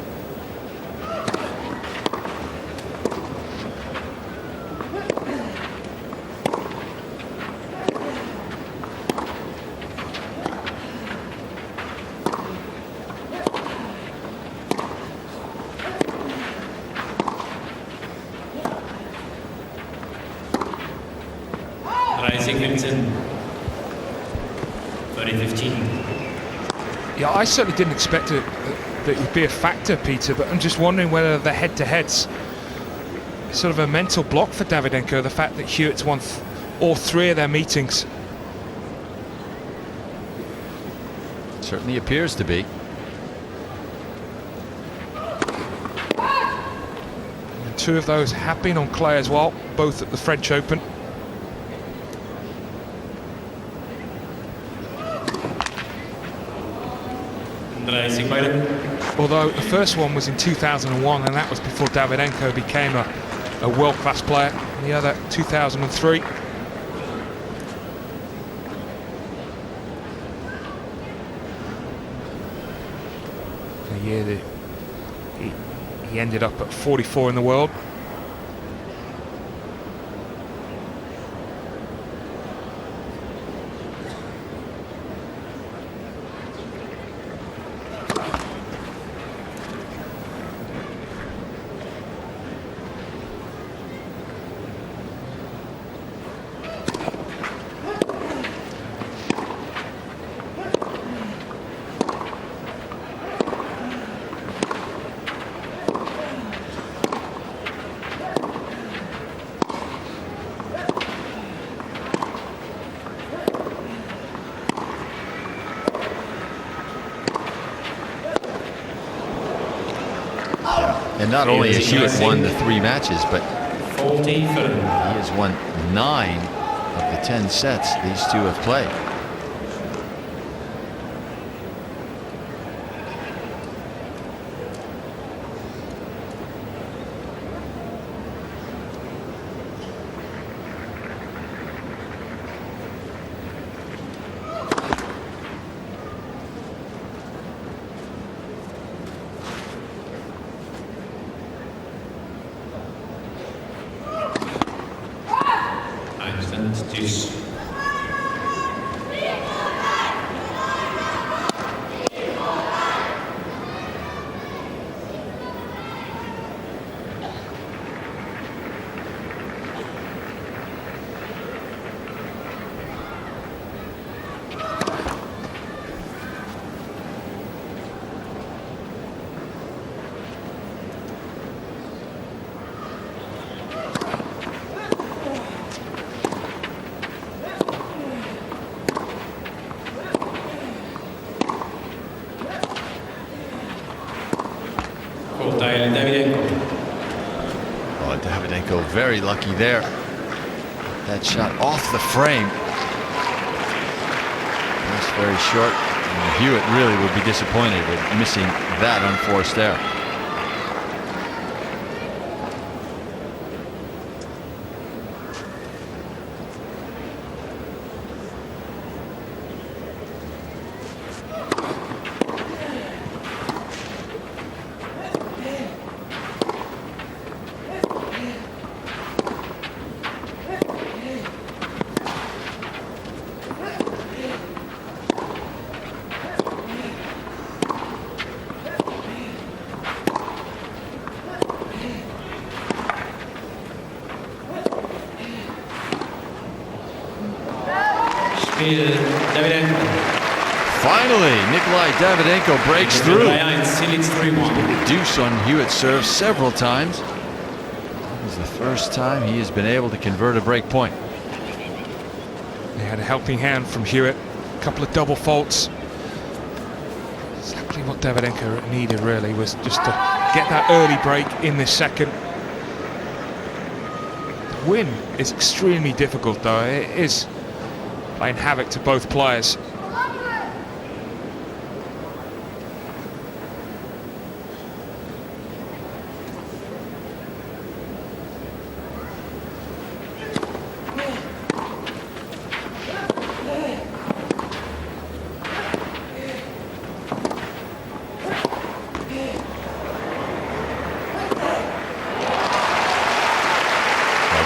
Yeah, I certainly didn't expect it that it would be a factor, Peter, but I'm just wondering whether the head-to-head's sort of a mental block for Davydenko, the fact that Hewitt's won all three of their meetings. Certainly appears to be. And two of those have been on clay as well, both at the French Open. Although the first one was in 2001, and that was before Davydenko became a world-class player, and the other 2003. The year that he ended up at 44 in the world. And not only has Hewitt won the 3 matches, but he has won 9 of the 10 sets these two have played. very lucky there. That shot off the frame. That's very short. And Hewitt really would be disappointed with missing that unforced error. Davydenko. Finally, Nikolai Davydenko breaks through. 3-1. He leads 3-1. Deuce on Hewitt's serve several times. This is the first time he has been able to convert a break point. He had a helping hand from Hewitt. A couple of double faults. Exactly what Davydenko needed, really, was just to get that early break in this second. The win is extremely difficult, though. It is playing havoc to both players.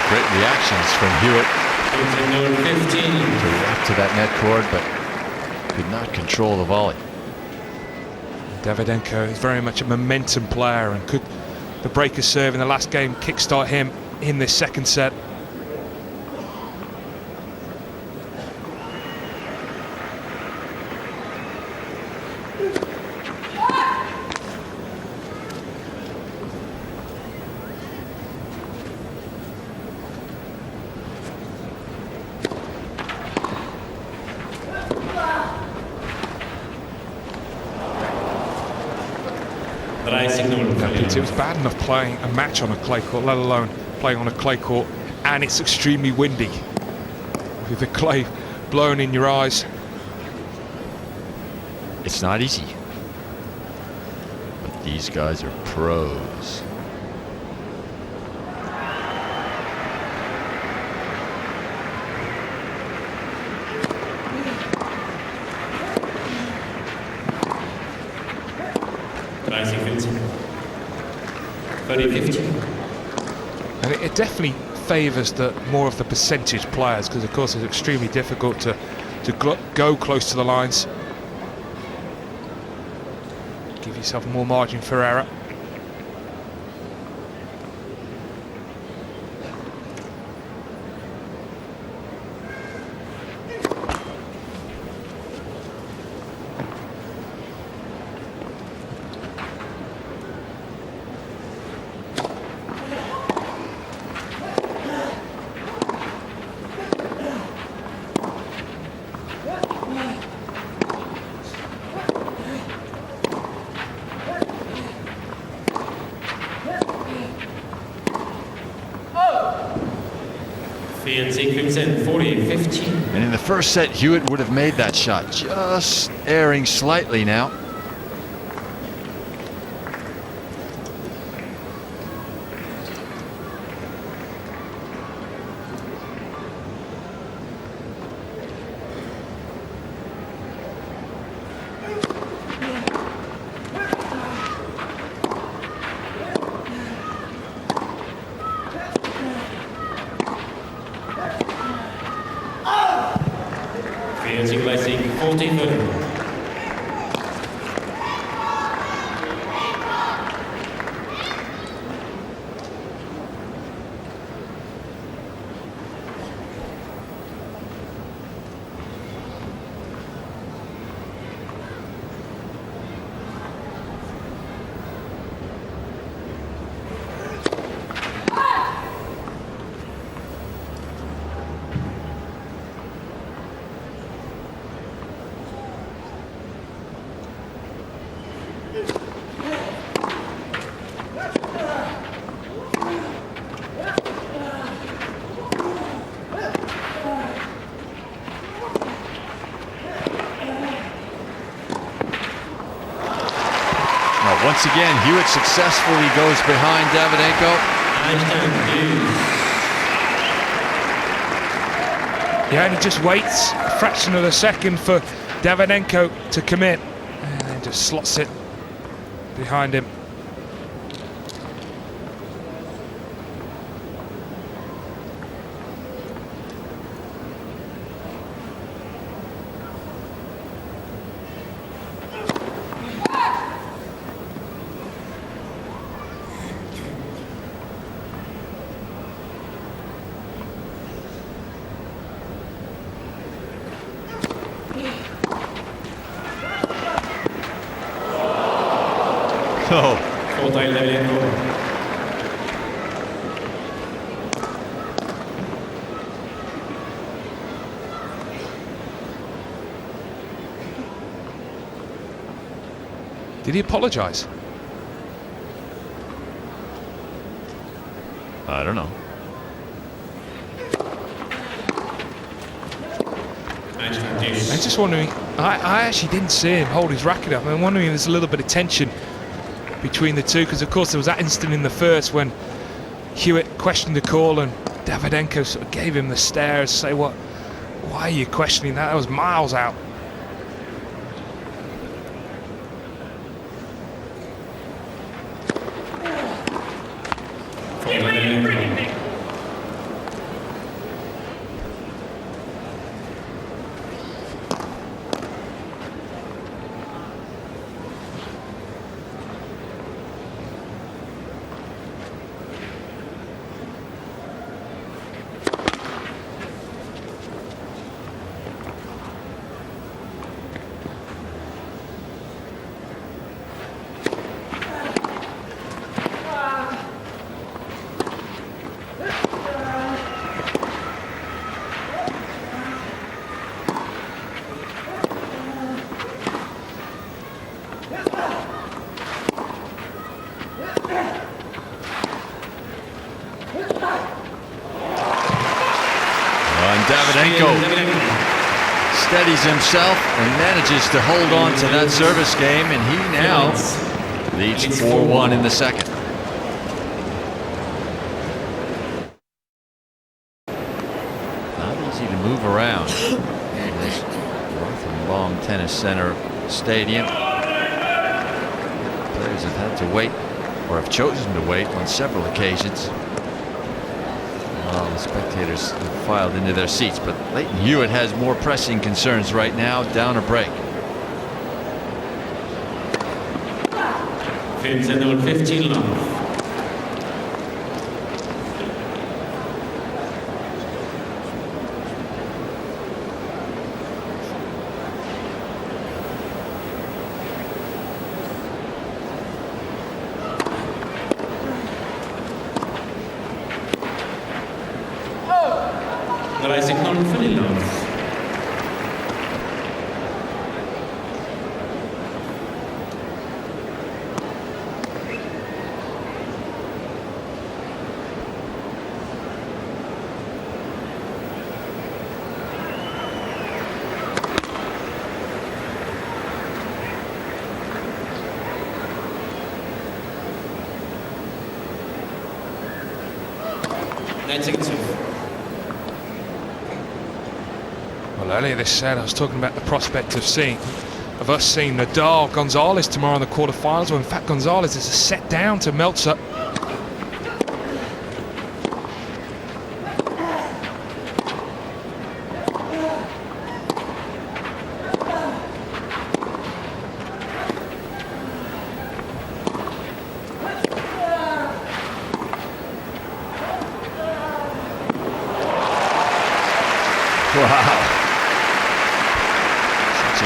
Great reactions from Hewitt Number 15. to react to that net cord, but could not control the volley. Davydenko is very much a momentum player, and could the breaker serve in the last game kickstart him in this second set? It was bad enough playing a match on a clay court, let alone playing on a clay court, and it's extremely windy with the clay blowing in your eyes. It's not easy, but these guys are pros. And it definitely favours the more of the percentage players, because of course it's extremely difficult to go close to the lines. Give yourself more margin for error. And in the first set, Hewitt would have made that shot, just erring slightly now. Once again, Hewitt successfully goes behind Davydenko. Yeah, and he just waits a fraction of a second for Davydenko to come in, and then just slots it behind him. Oh. Voorteil Davydenko. Did he apologise? I don't know. I'm just wondering, I actually didn't see him hold his racket up. I'm wondering if there's a little bit of tension between the two, because of course there was that instant in the first when Hewitt questioned the call and Davydenko sort of gave him the stares, say, why are you questioning that? That was miles out. Davydenko steadies himself and manages to hold on to that service game, and he now leads 4-1 in the second. Not easy to move around in this Rothenbaum Tennis Center stadium. Players have had to wait, or have chosen to wait on several occasions. Well, the spectators have filed into their seats, but Leighton Hewitt has more pressing concerns right now, down a break. 15 love. Well, earlier this set I was talking about the prospect of us seeing Nadal Gonzalez tomorrow in the quarterfinals. Well, in fact, Gonzalez is a set down to Meltzer.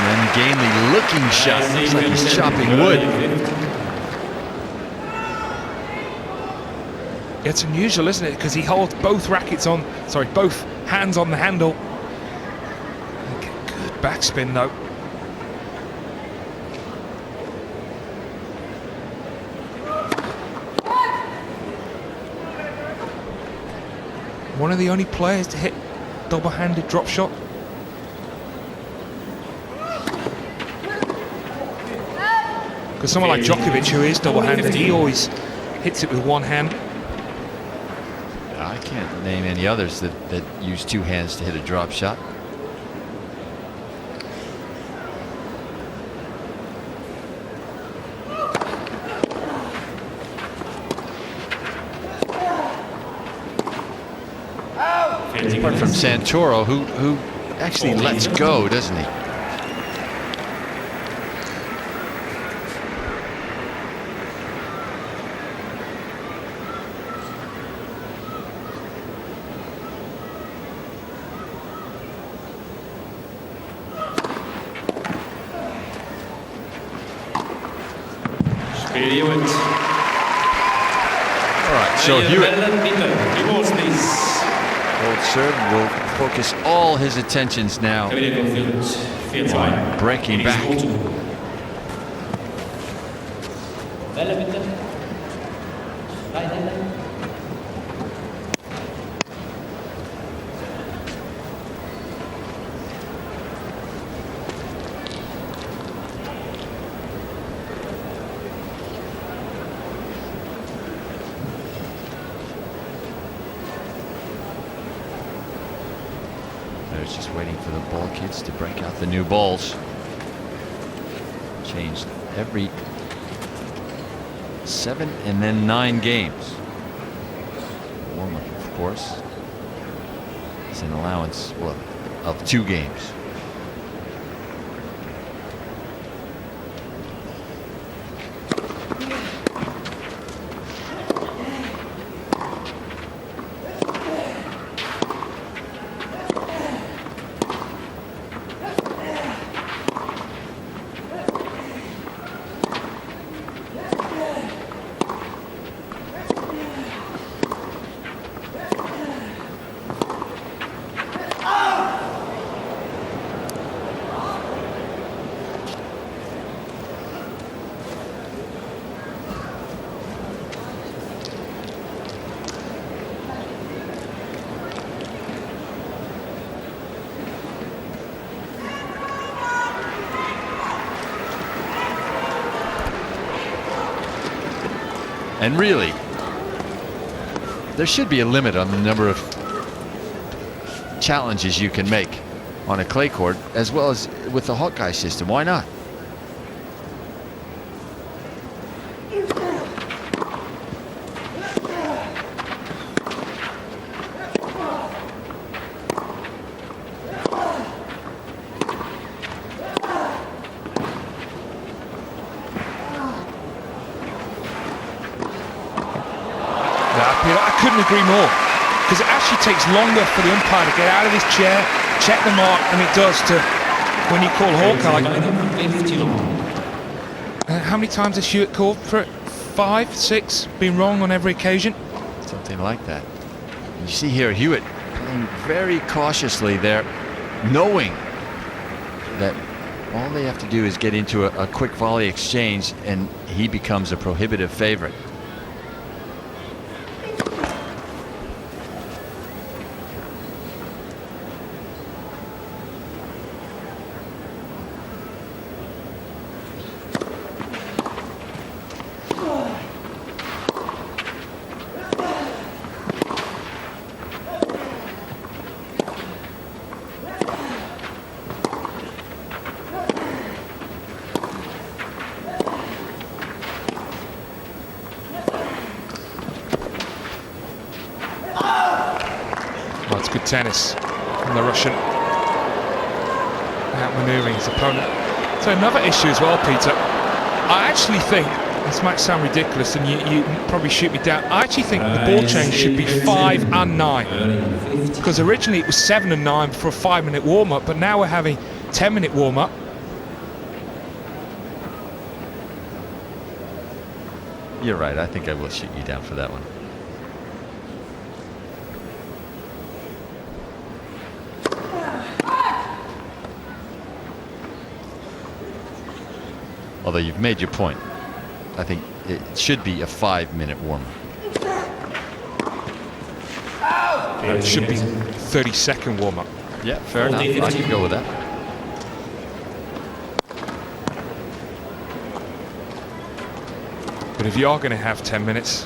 Ungainly looking shot. Looks like he's chopping wood. It's unusual, isn't it? Because he holds both both hands on the handle. Good backspin though. One of the only players to hit double-handed drop shot. Because someone like Djokovic, who is double-handed, he always hits it with one hand. I can't name any others that use two hands to hit a drop shot. Apart from Santoro, who actually lets go, doesn't he? Hewitt. All right, so Hewitt. Rewards, please. Old serve will focus all his attentions now on breaking back. Just waiting for the ball kids to break out the new balls. Changed every 7 and then 9 games. Warm up, of course. It's an allowance, well, of 2 games. And really, there should be a limit on the number of challenges you can make on a clay court, as well as with the Hawkeye system. Why not? I couldn't agree more, because it actually takes longer for the umpire to get out of his chair, check the mark, than it does to when you call Hawkeye. How many times has Hewitt called for it? 5, 6, been wrong on every occasion? Something like that. You see here Hewitt playing very cautiously there, knowing that all they have to do is get into a quick volley exchange and he becomes a prohibitive favorite. Well, it's good tennis from the Russian, outmaneuvering his opponent. So another issue as well, Peter. I actually think, this might sound ridiculous and you probably shoot me down, I actually think the ball change should be 5 and 9. Because originally it was 7 and 9 for a 5-minute warm-up, but now we're having 10-minute warm-up. You're right, I think I will shoot you down for that one. Although you've made your point. I think it should be a 5-minute warm-up. It should be 30-second warm-up. Yeah, fair enough. I can go with that. But if you are going to have 10 minutes,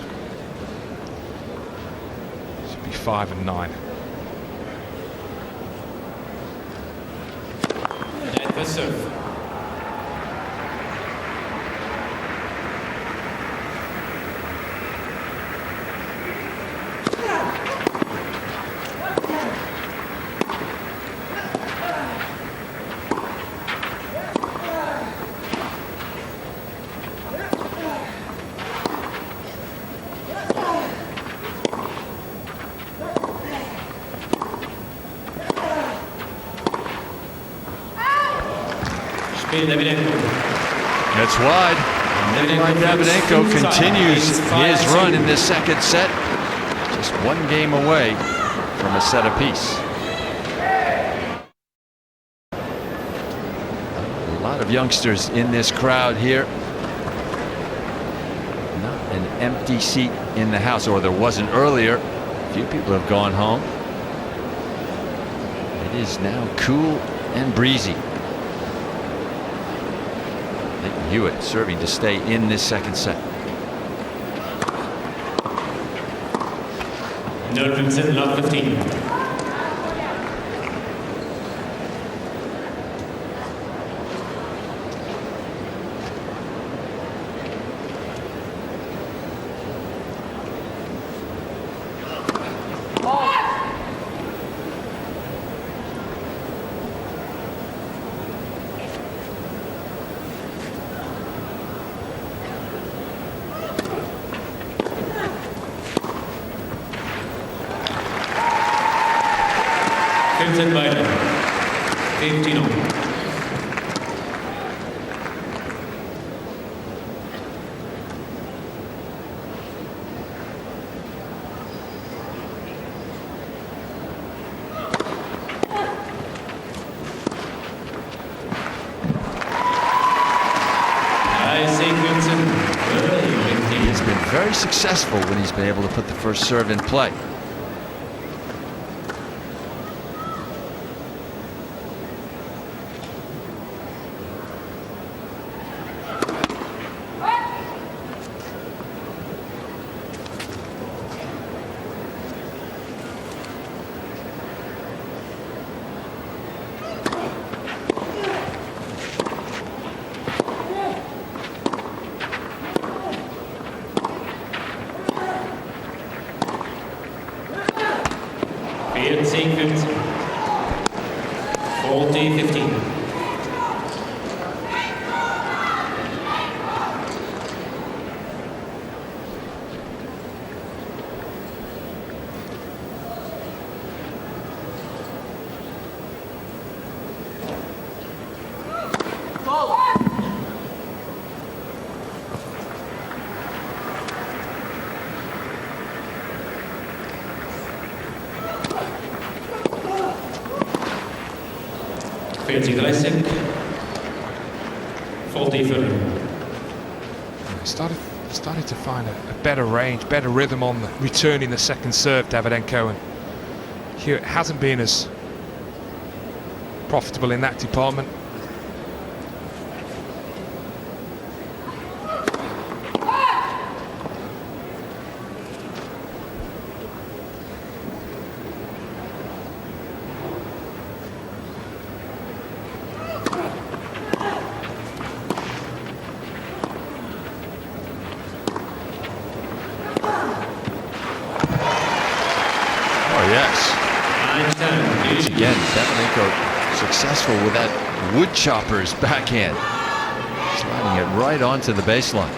it should be 5 and 9. Der first serve. Davydenko. That's wide. Davydenko continues his run in this second set. Just one game away from a set apiece. A lot of youngsters in this crowd here. Not an empty seat in the house, or there wasn't earlier. A few people have gone home. It is now cool and breezy. Hewitt serving to stay in this second set. 0-15, love 15. Weiter. 15 on. He's been very successful when he's been able to put the first serve in play. Started to find a better range, better rhythm on the returning the second serve, Davydenko, and Hewitt hasn't been as profitable in that department. Again, Davydenko successful with that wood chopper's backhand, sliding it right onto the baseline.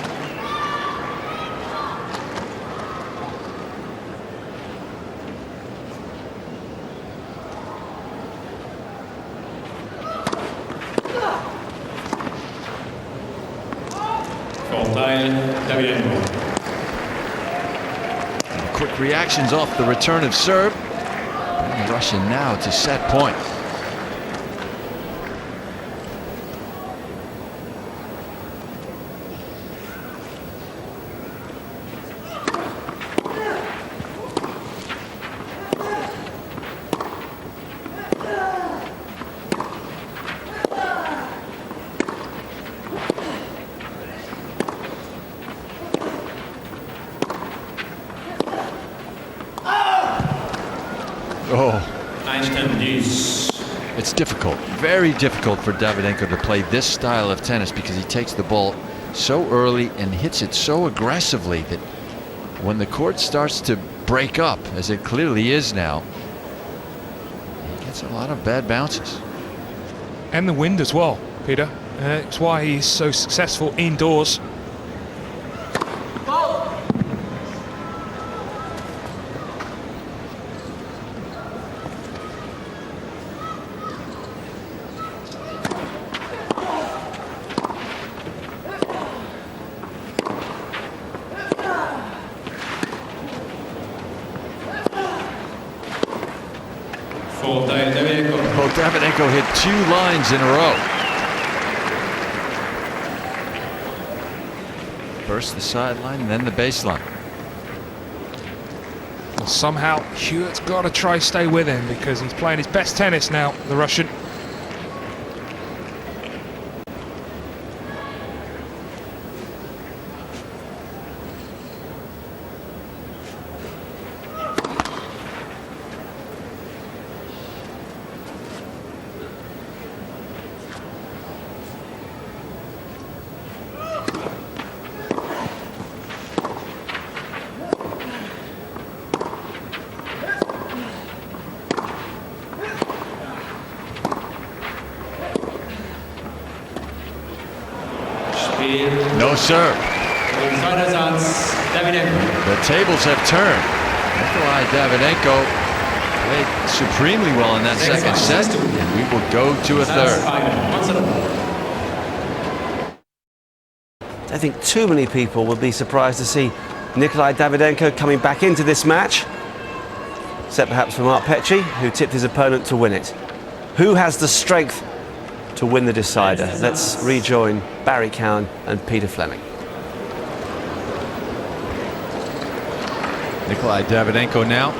Quick reactions off the return of serve. Russian now to set point. It's difficult, very difficult for Davydenko to play this style of tennis because he takes the ball so early and hits it so aggressively that when the court starts to break up, as it clearly is now, he gets a lot of bad bounces. And the wind as well, Peter. It's why he's so successful indoors. Well, Davydenko hit 2 lines in a row. First the sideline and then the baseline. Well, somehow Hewitt's got to try stay with him because he's playing his best tennis now, the Russian. No serve. Zweiter Satz, Davydenko. The tables have turned. Nikolai Davydenko played supremely well in that second set, and we will go to a third. I think too many people would be surprised to see Nikolai Davydenko coming back into this match, except perhaps for Mark Petchey, who tipped his opponent to win it. Who has the strength to win the decider? Let's rejoin Barry Cowan and Peter Fleming. Nikolai Davydenko now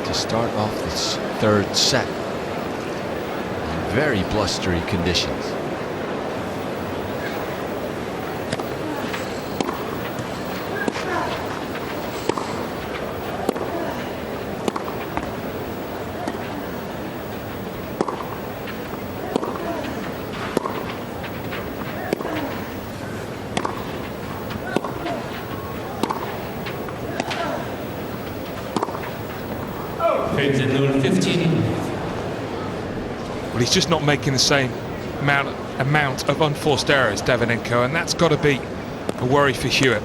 to start off this third set in very blustery conditions. Well, he's just not making the same amount of unforced errors, Davydenko, and that's got to be a worry for Hewitt.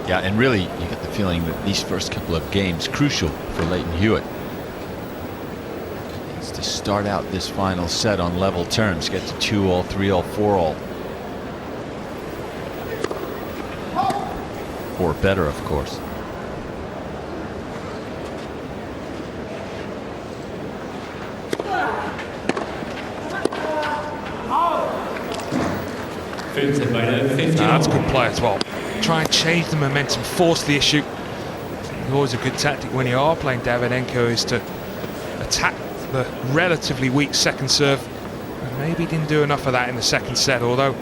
Yeah, and really, you get the feeling that these first couple of games crucial for Leighton Hewitt. It's to start out this final set on level terms, get to 2-all, 3-all, 4-all. Or better, of course. That's a good play as well. Try and change the momentum, force the issue. Always a good tactic when you are playing Davydenko is to attack the relatively weak second serve. And maybe didn't do enough of that in the second set, although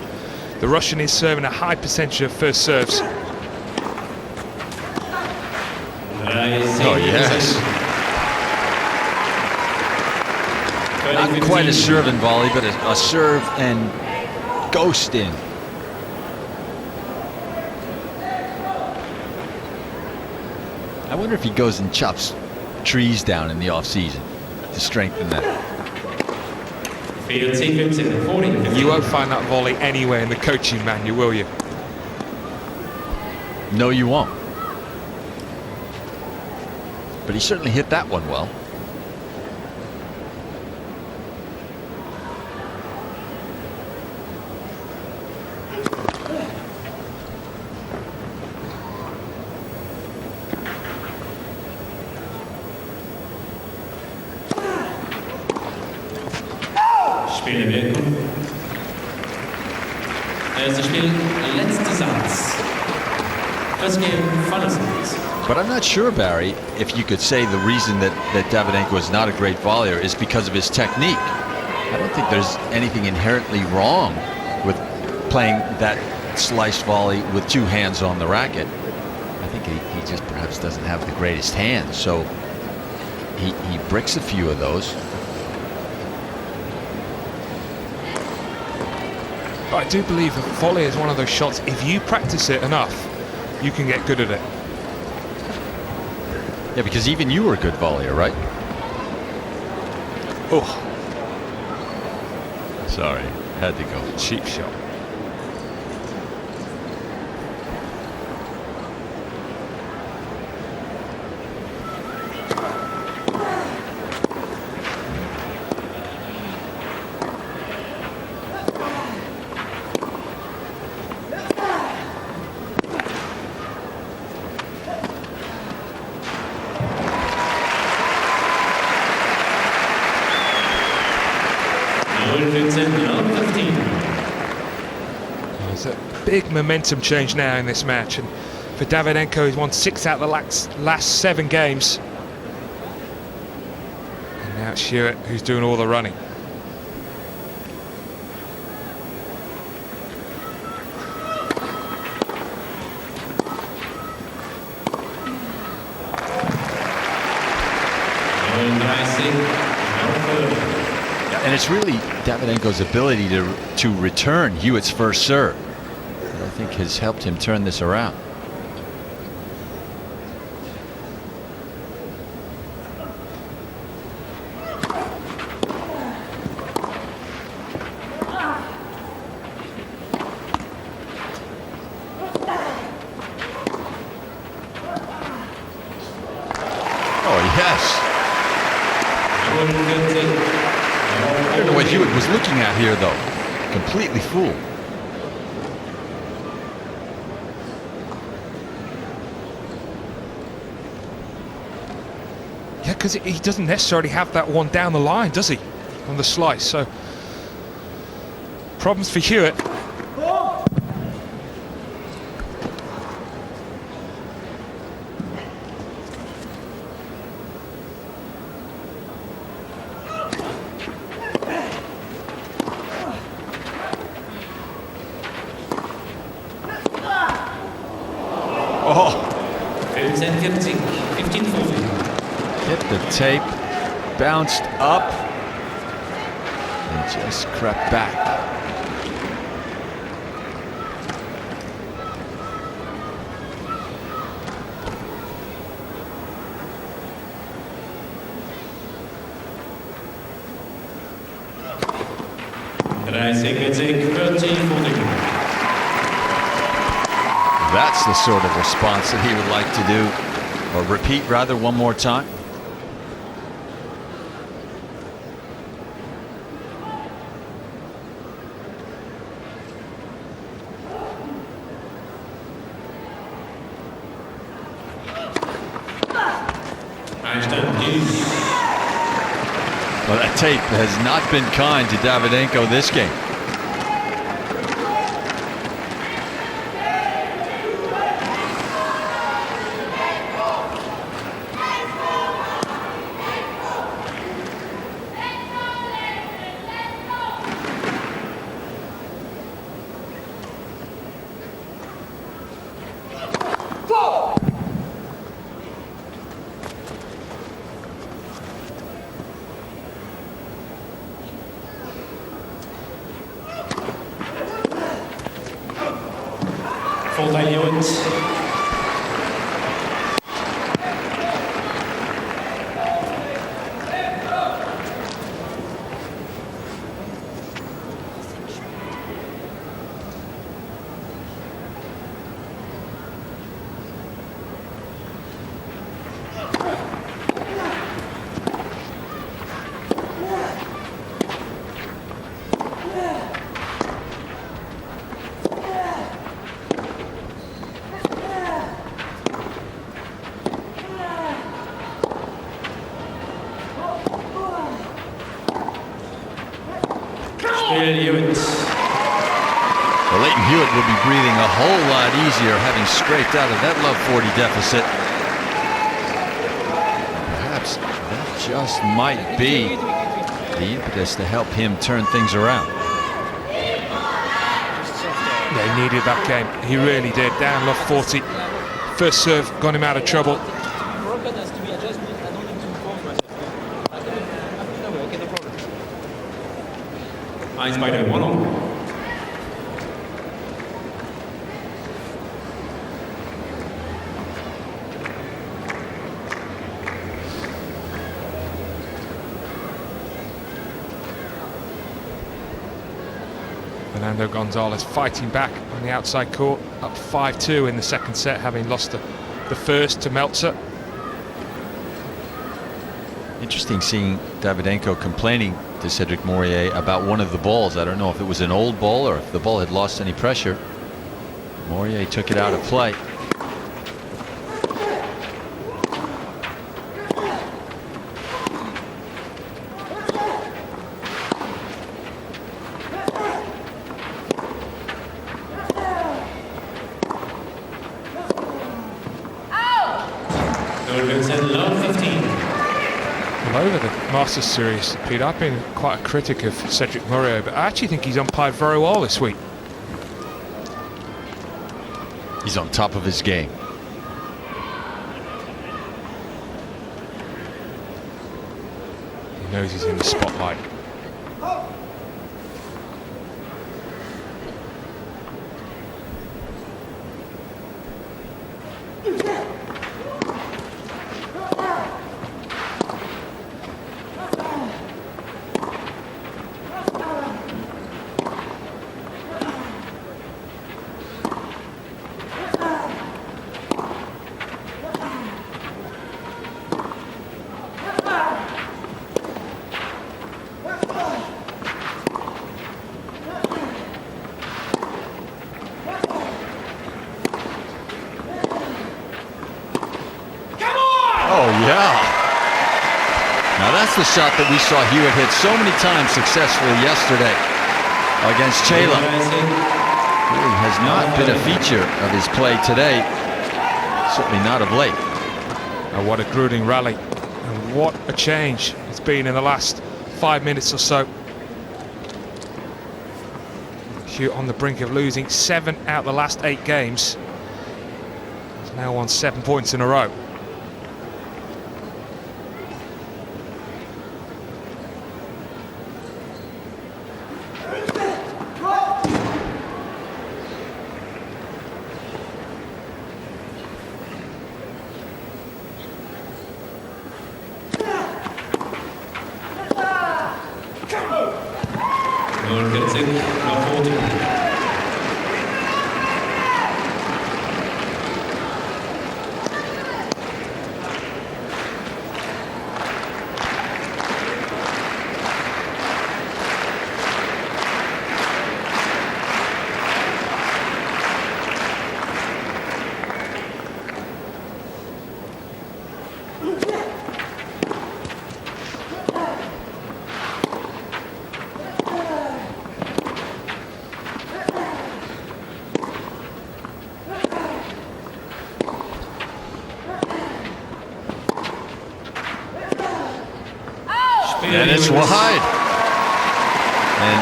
the Russian is serving a high percentage of first serves. Oh, yes. Not quite a serve and volley, but a serve and ghost in. I wonder if he goes and chops trees down in the off season to strengthen that. You won't find that volley anywhere in the coaching manual, will you? No, you won't. But he certainly hit that one well. But I'm not sure, Barry, if you could say the reason that Davydenko is not a great volleyer is because of his technique. I don't think there's anything inherently wrong with playing that sliced volley with 2 hands on the racket. I think he just perhaps doesn't have the greatest hands, so he bricks a few of those. But I do believe a volley is one of those shots, if you practice it enough, you can get good at it. Yeah, because even you were a good volleyer, right? Oh, Sorry, had to go. cheap shot. There's a big momentum change now in this match, and for Davydenko, he's won 6 out of the last 7 games. And now it's Hewitt who's doing all the running. And it's really Davydenko's ability to return Hewitt's first serve that I think has helped him turn this around. Oh, yes. I don't know what Hewitt was looking at here, though. Completely fooled. Yeah, because he doesn't necessarily have that one down the line, does he? On the slice, so problems for Hewitt. Hit the tape, bounced up, and just crept back. That's the sort of response that he would like to do, or repeat rather, one more time. Well, that tape has not been kind to Davydenko this game. Well, Leighton Hewitt will be breathing a whole lot easier having scraped out of that love 40 deficit. Perhaps that just might be the impetus to help him turn things around. They needed that game. He really did. Down love 40. First serve got him out of trouble. 1 bei der Überholung. Fernando Gonzalez fighting back on the outside court, up 5-2 in the second set, having lost the first to Meltzer. Interesting seeing Davydenko complaining to Cedric Mourier about one of the balls. I don't know if it was an old ball or if the ball had lost any pressure. Mourier took it out of play. Over the Masters series, Pete, I've been quite a critic of Cedric Mourier, but I actually think he's umpired very well this week. He's on top of his game. He knows he's in the spotlight. The shot that we saw Hewitt hit so many times successfully yesterday against Chala. Really has not been a feature of his play today, certainly not of late. Oh, what a grueling rally, and what a change it's been in the last 5 minutes or so. Hewitt on the brink of losing 7 out of the last 8 games. He's now won 7 points in a row. And it's wide. And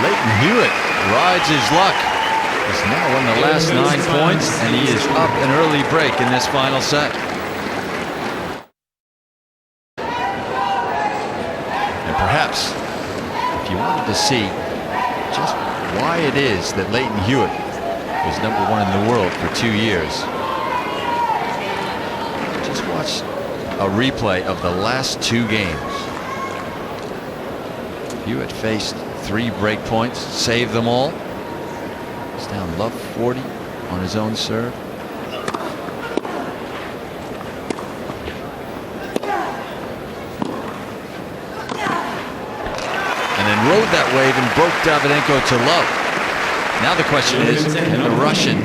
Leighton Hewitt rides his luck. He's now won the last 9 points, and he is up an early break in this final set. And perhaps, if you wanted to see just why it is that Leighton Hewitt was #1 in the world for 2 years, just watch a replay of the last 2 games. Hewitt faced 3 break points, saved them all. He's down love 40 on his own serve. And then rode that wave and broke Davydenko to love. Now the question is, can the Russian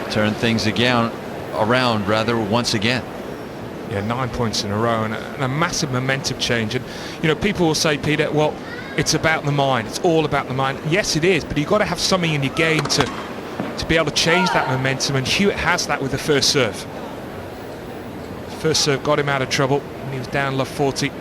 turn things around once again? Yeah, 9 points in a row and a massive momentum change. And, you know, people will say, Peter, well, it's about the mind. It's all about the mind. Yes, it is, but you've got to have something in your game to be able to change that momentum, and Hewitt has that with the first serve. First serve got him out of trouble, and he was down love 40.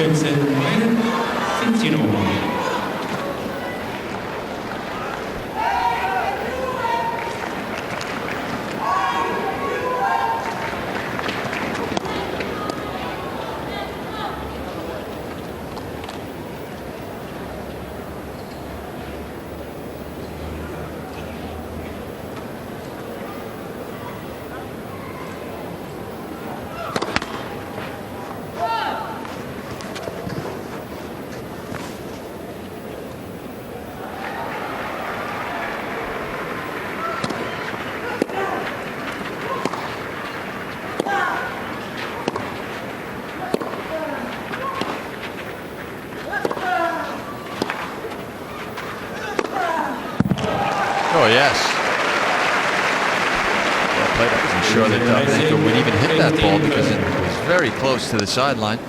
15-9, 15-0. Oh, yes. Well played. I wasn't sure that Davydenko would even hit that ball because it was very close to the sideline.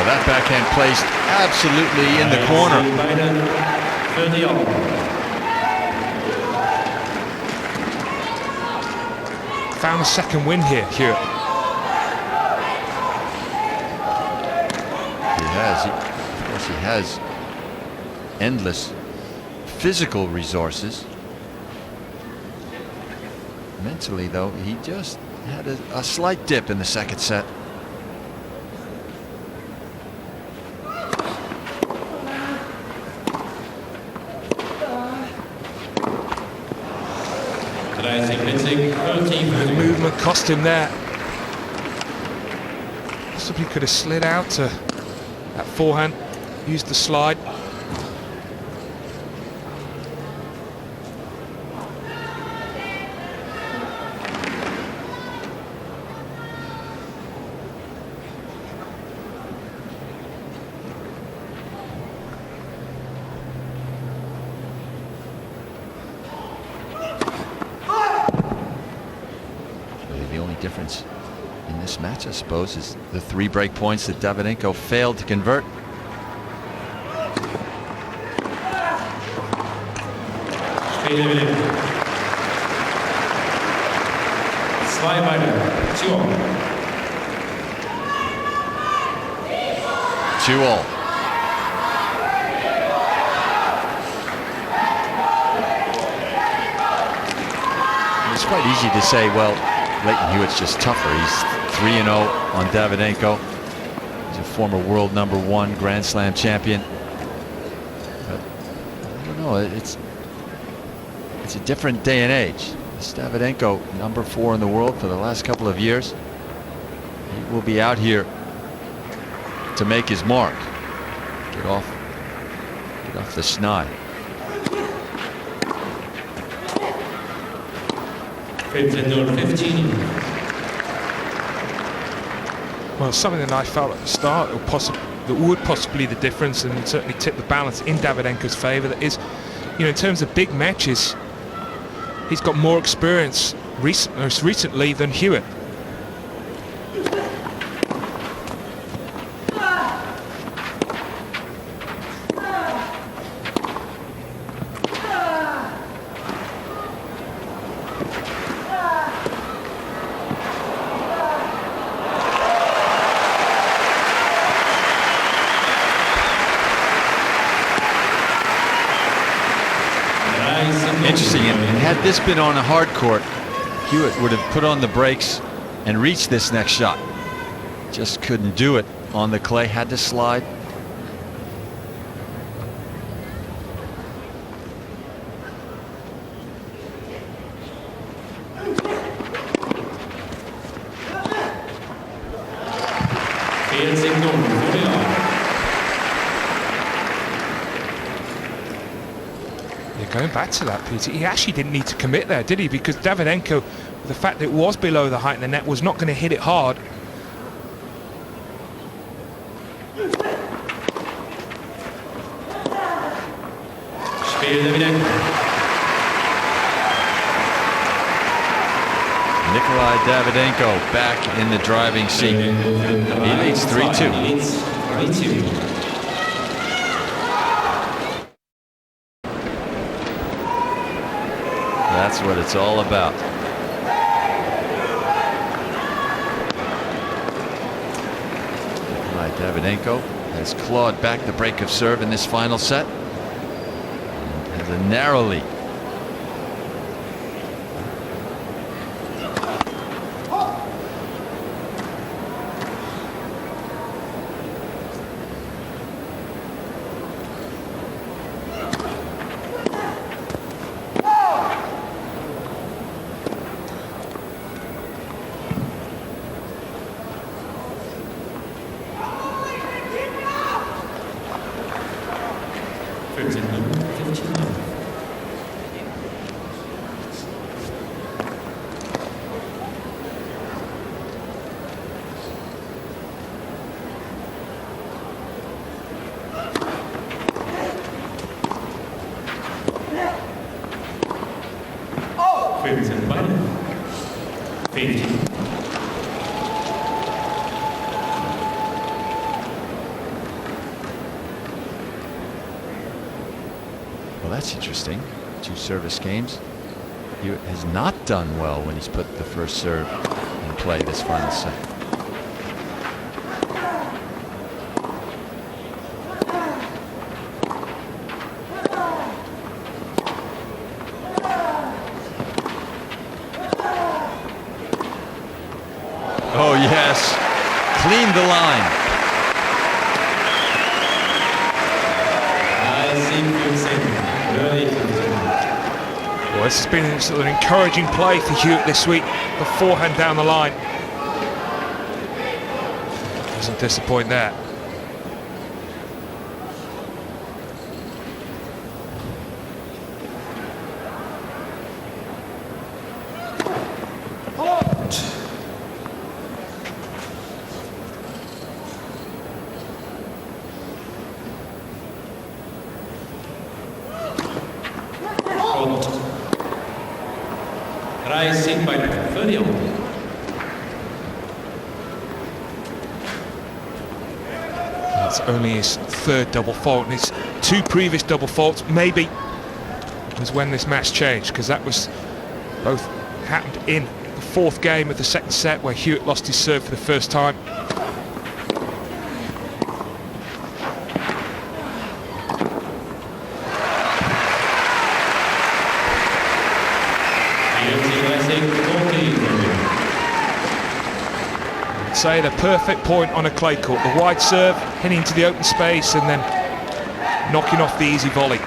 That backhand placed absolutely in the corner. Found a second win here, Hewitt. He has. Of course, he has endless physical resources. Mentally, though, he just had a slight dip in the second set. The movement cost him there. Possibly could have slid out to that forehand, used the slide. Difference in this match, I suppose, is the 3 break points that Davydenko failed to convert. Two all. It's quite easy to say, well, Lleyton Hewitt's just tougher. He's 3-0 on Davydenko. He's a former world #1 Grand Slam champion. But I don't know. It's a different day and age. This Davydenko, #4 in the world for the last couple of years. He will be out here to make his mark. Get off the snide. 15. Well, something that I felt at the start that would possibly the difference and certainly tip the balance in Davydenko's favour. That is, in terms of big matches, he's got more experience most recently than Hewitt. Interesting, and had this been on a hard court, Hewitt would have put on the brakes and reached this next shot. Just couldn't do it on the clay, had to slide. Going back to that, Peter, he actually didn't need to commit there, did he? Because Davydenko, the fact that it was below the height in the net, was not going to hit it hard. Nikolai Davydenko back in the driving seat. He leads 3-2. That's what it's all about. Nikolai Davydenko has clawed back the break of serve in this final set. And has a narrow lead. Well, that's interesting. 2 service games. He has not done well when he's put the first serve in play this final set. Oh yes, cleaned the line. Well, this has been an encouraging play for Hewitt this week. The forehand down the line. Doesn't disappoint there. That's only his 3rd double fault, and his 2 previous double faults maybe was when this match changed, because that was both happened in the 4th game of the 2nd set where Hewitt lost his serve for the first time. Say the perfect point on a clay court, the wide serve heading into the open space and then knocking off the easy volley.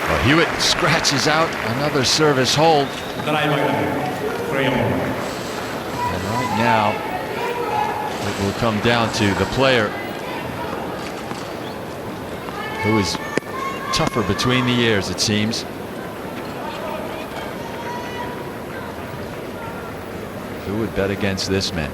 Well, Hewitt scratches out another service hold. And right now, it will come down to the player who is tougher between the ears, it seems. Who would bet against this man?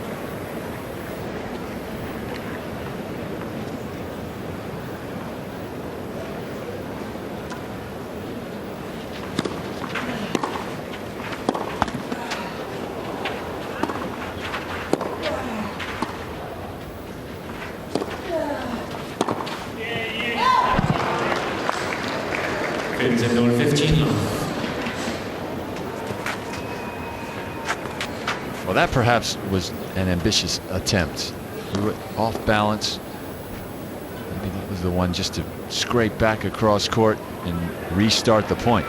Well, that perhaps was an ambitious attempt. Hewitt off balance. Maybe that was the one just to scrape back across court and restart the point.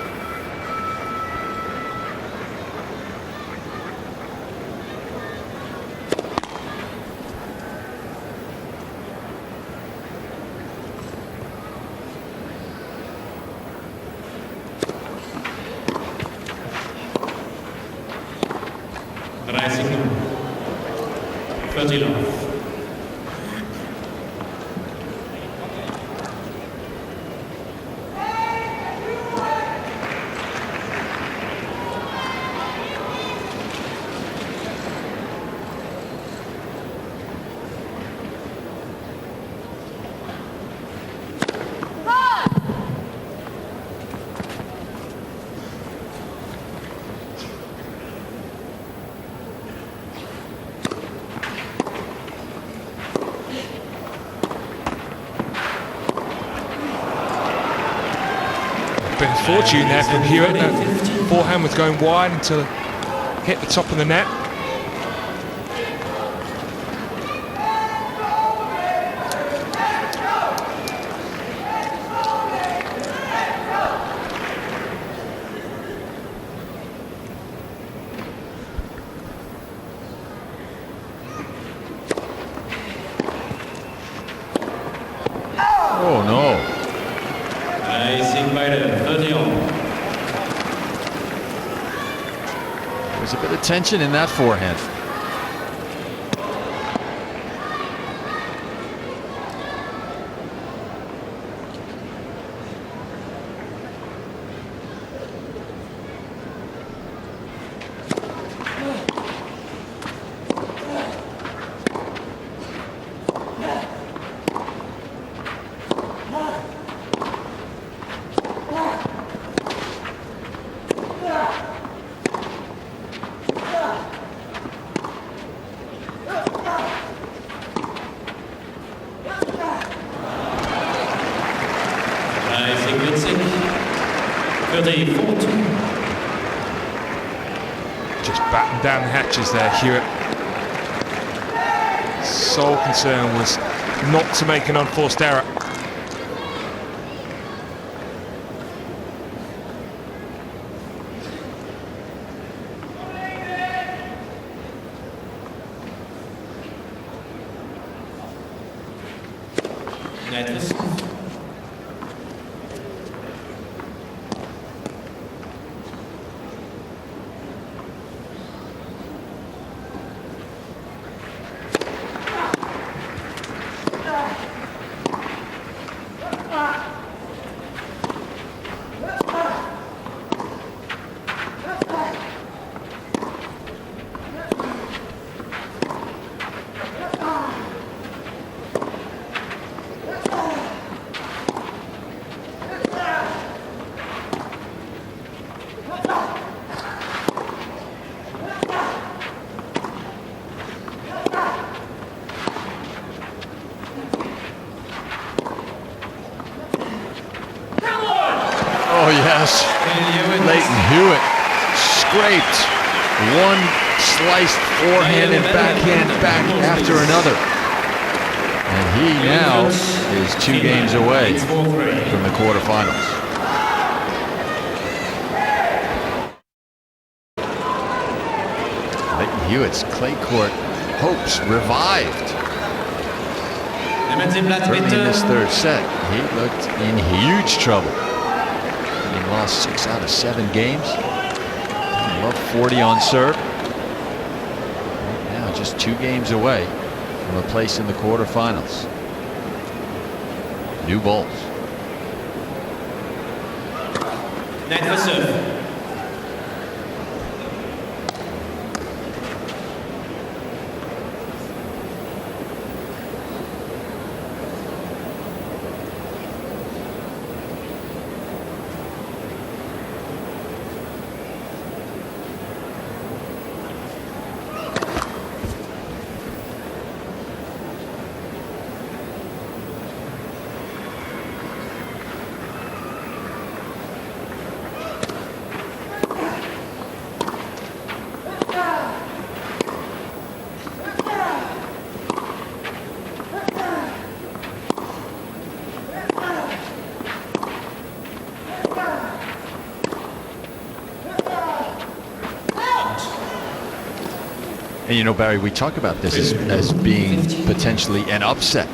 Bit of fortune there from Hewitt. That forehand was going wide until it hit the top of the net. Oh no. There's a bit of tension in that forehand. Just batten down the hatches there, Hewitt. Sole concern was not to make an unforced error. Oh yes, Leighton Hewitt scraped one sliced forehand and backhand back after another. And he now is 2 games away from the quarterfinals. Leighton Hewitt's clay court hopes revived. Early in this third set, he looked in huge trouble. He lost 6 out of 7 games. Above 40 on serve. Right now, just 2 games away from a place in the quarterfinals. New balls. Net for serve. You know, Barry, we talk about this as being potentially an upset.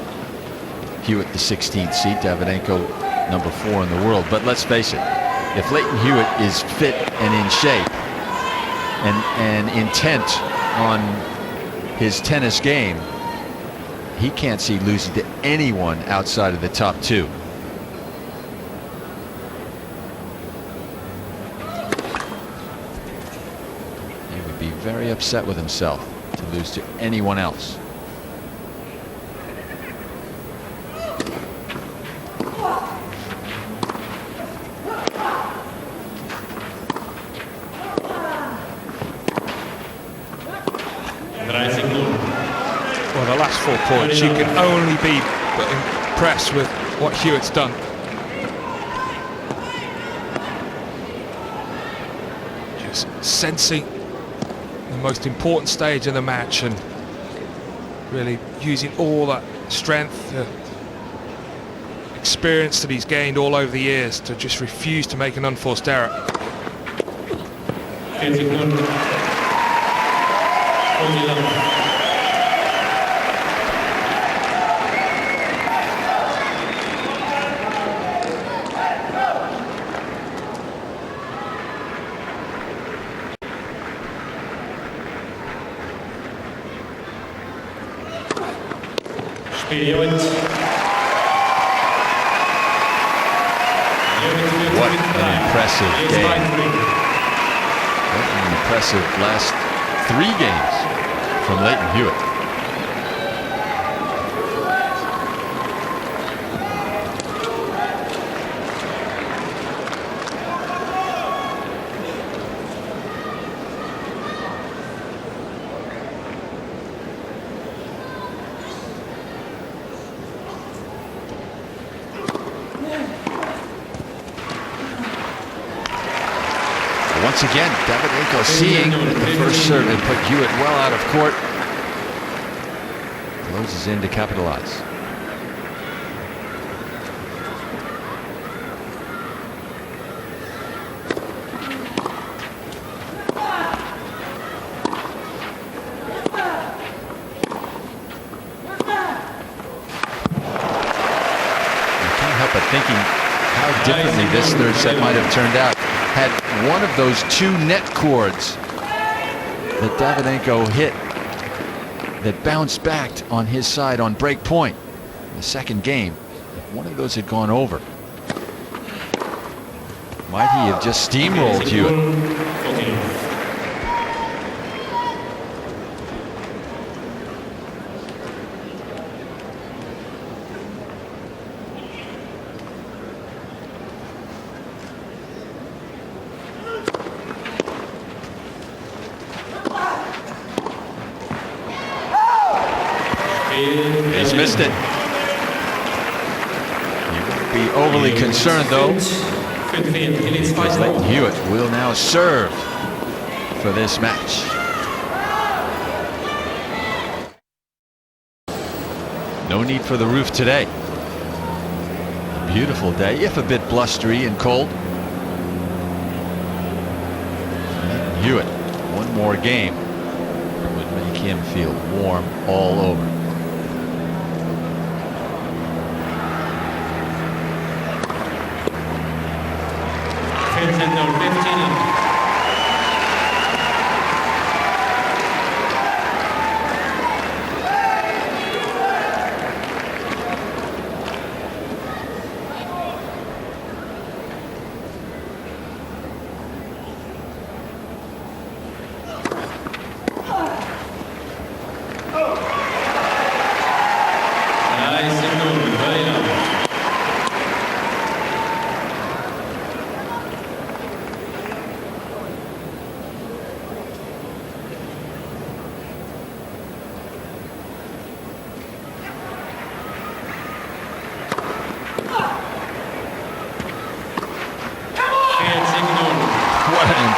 Hewitt, the 16th seed, Davydenko, number 4 in the world. But let's face it, if Lleyton Hewitt is fit and in shape and intent on his tennis game, he can't see losing to anyone outside of the top 2. He would be very upset with himself to lose to anyone else. Well, the last 4 points, you can only be impressed with what Hewitt's done. Just sensing the most important stage of the match and really using all that strength, experience that he's gained all over the years to just refuse to make an unforced error. What an impressive game. What an impressive last 3 games from Lleyton Hewitt. Once again, Davydenko seeing that the first serve had put Hewitt well out of court. Closes in to capitalize. I can't help but thinking how differently this third set might have turned out had one of those 2 net cords that Davydenko hit that bounced back on his side on break point in the second game. If one of those had gone over, might he have just steamrolled Hewitt? He's missed it. He won't be overly concerned though, because Lleyton Hewitt will now serve for this match. No need for the roof today. Beautiful day, if a bit blustery and cold. Lleyton Hewitt, one more game would make him feel warm all over.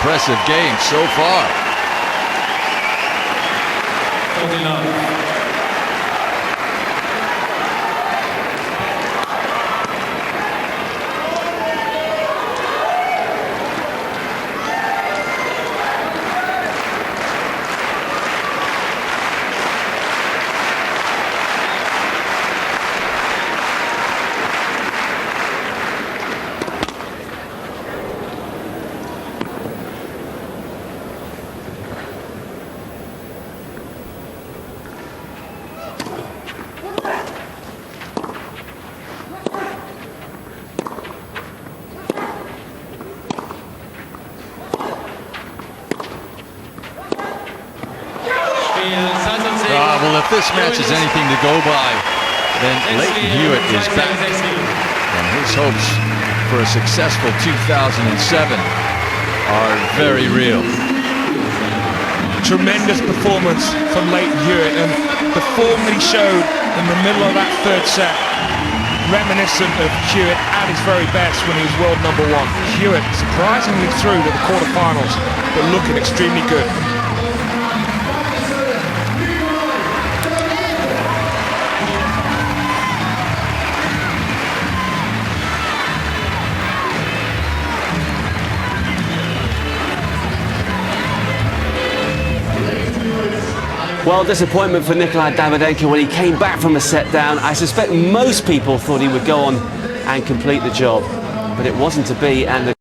Impressive game so far. if this match is anything to go by, then Leighton Hewitt is back. And his hopes for a successful 2007 are very real. Tremendous performance from Leighton Hewitt, and the form that he showed in the middle of that third set, reminiscent of Hewitt at his very best when he was world number one. Hewitt surprisingly through to the quarterfinals, but looking extremely good. Well, disappointment for Nikolai Davydenko when he came back from a set down. I suspect most people thought he would go on and complete the job, but it wasn't to be, and the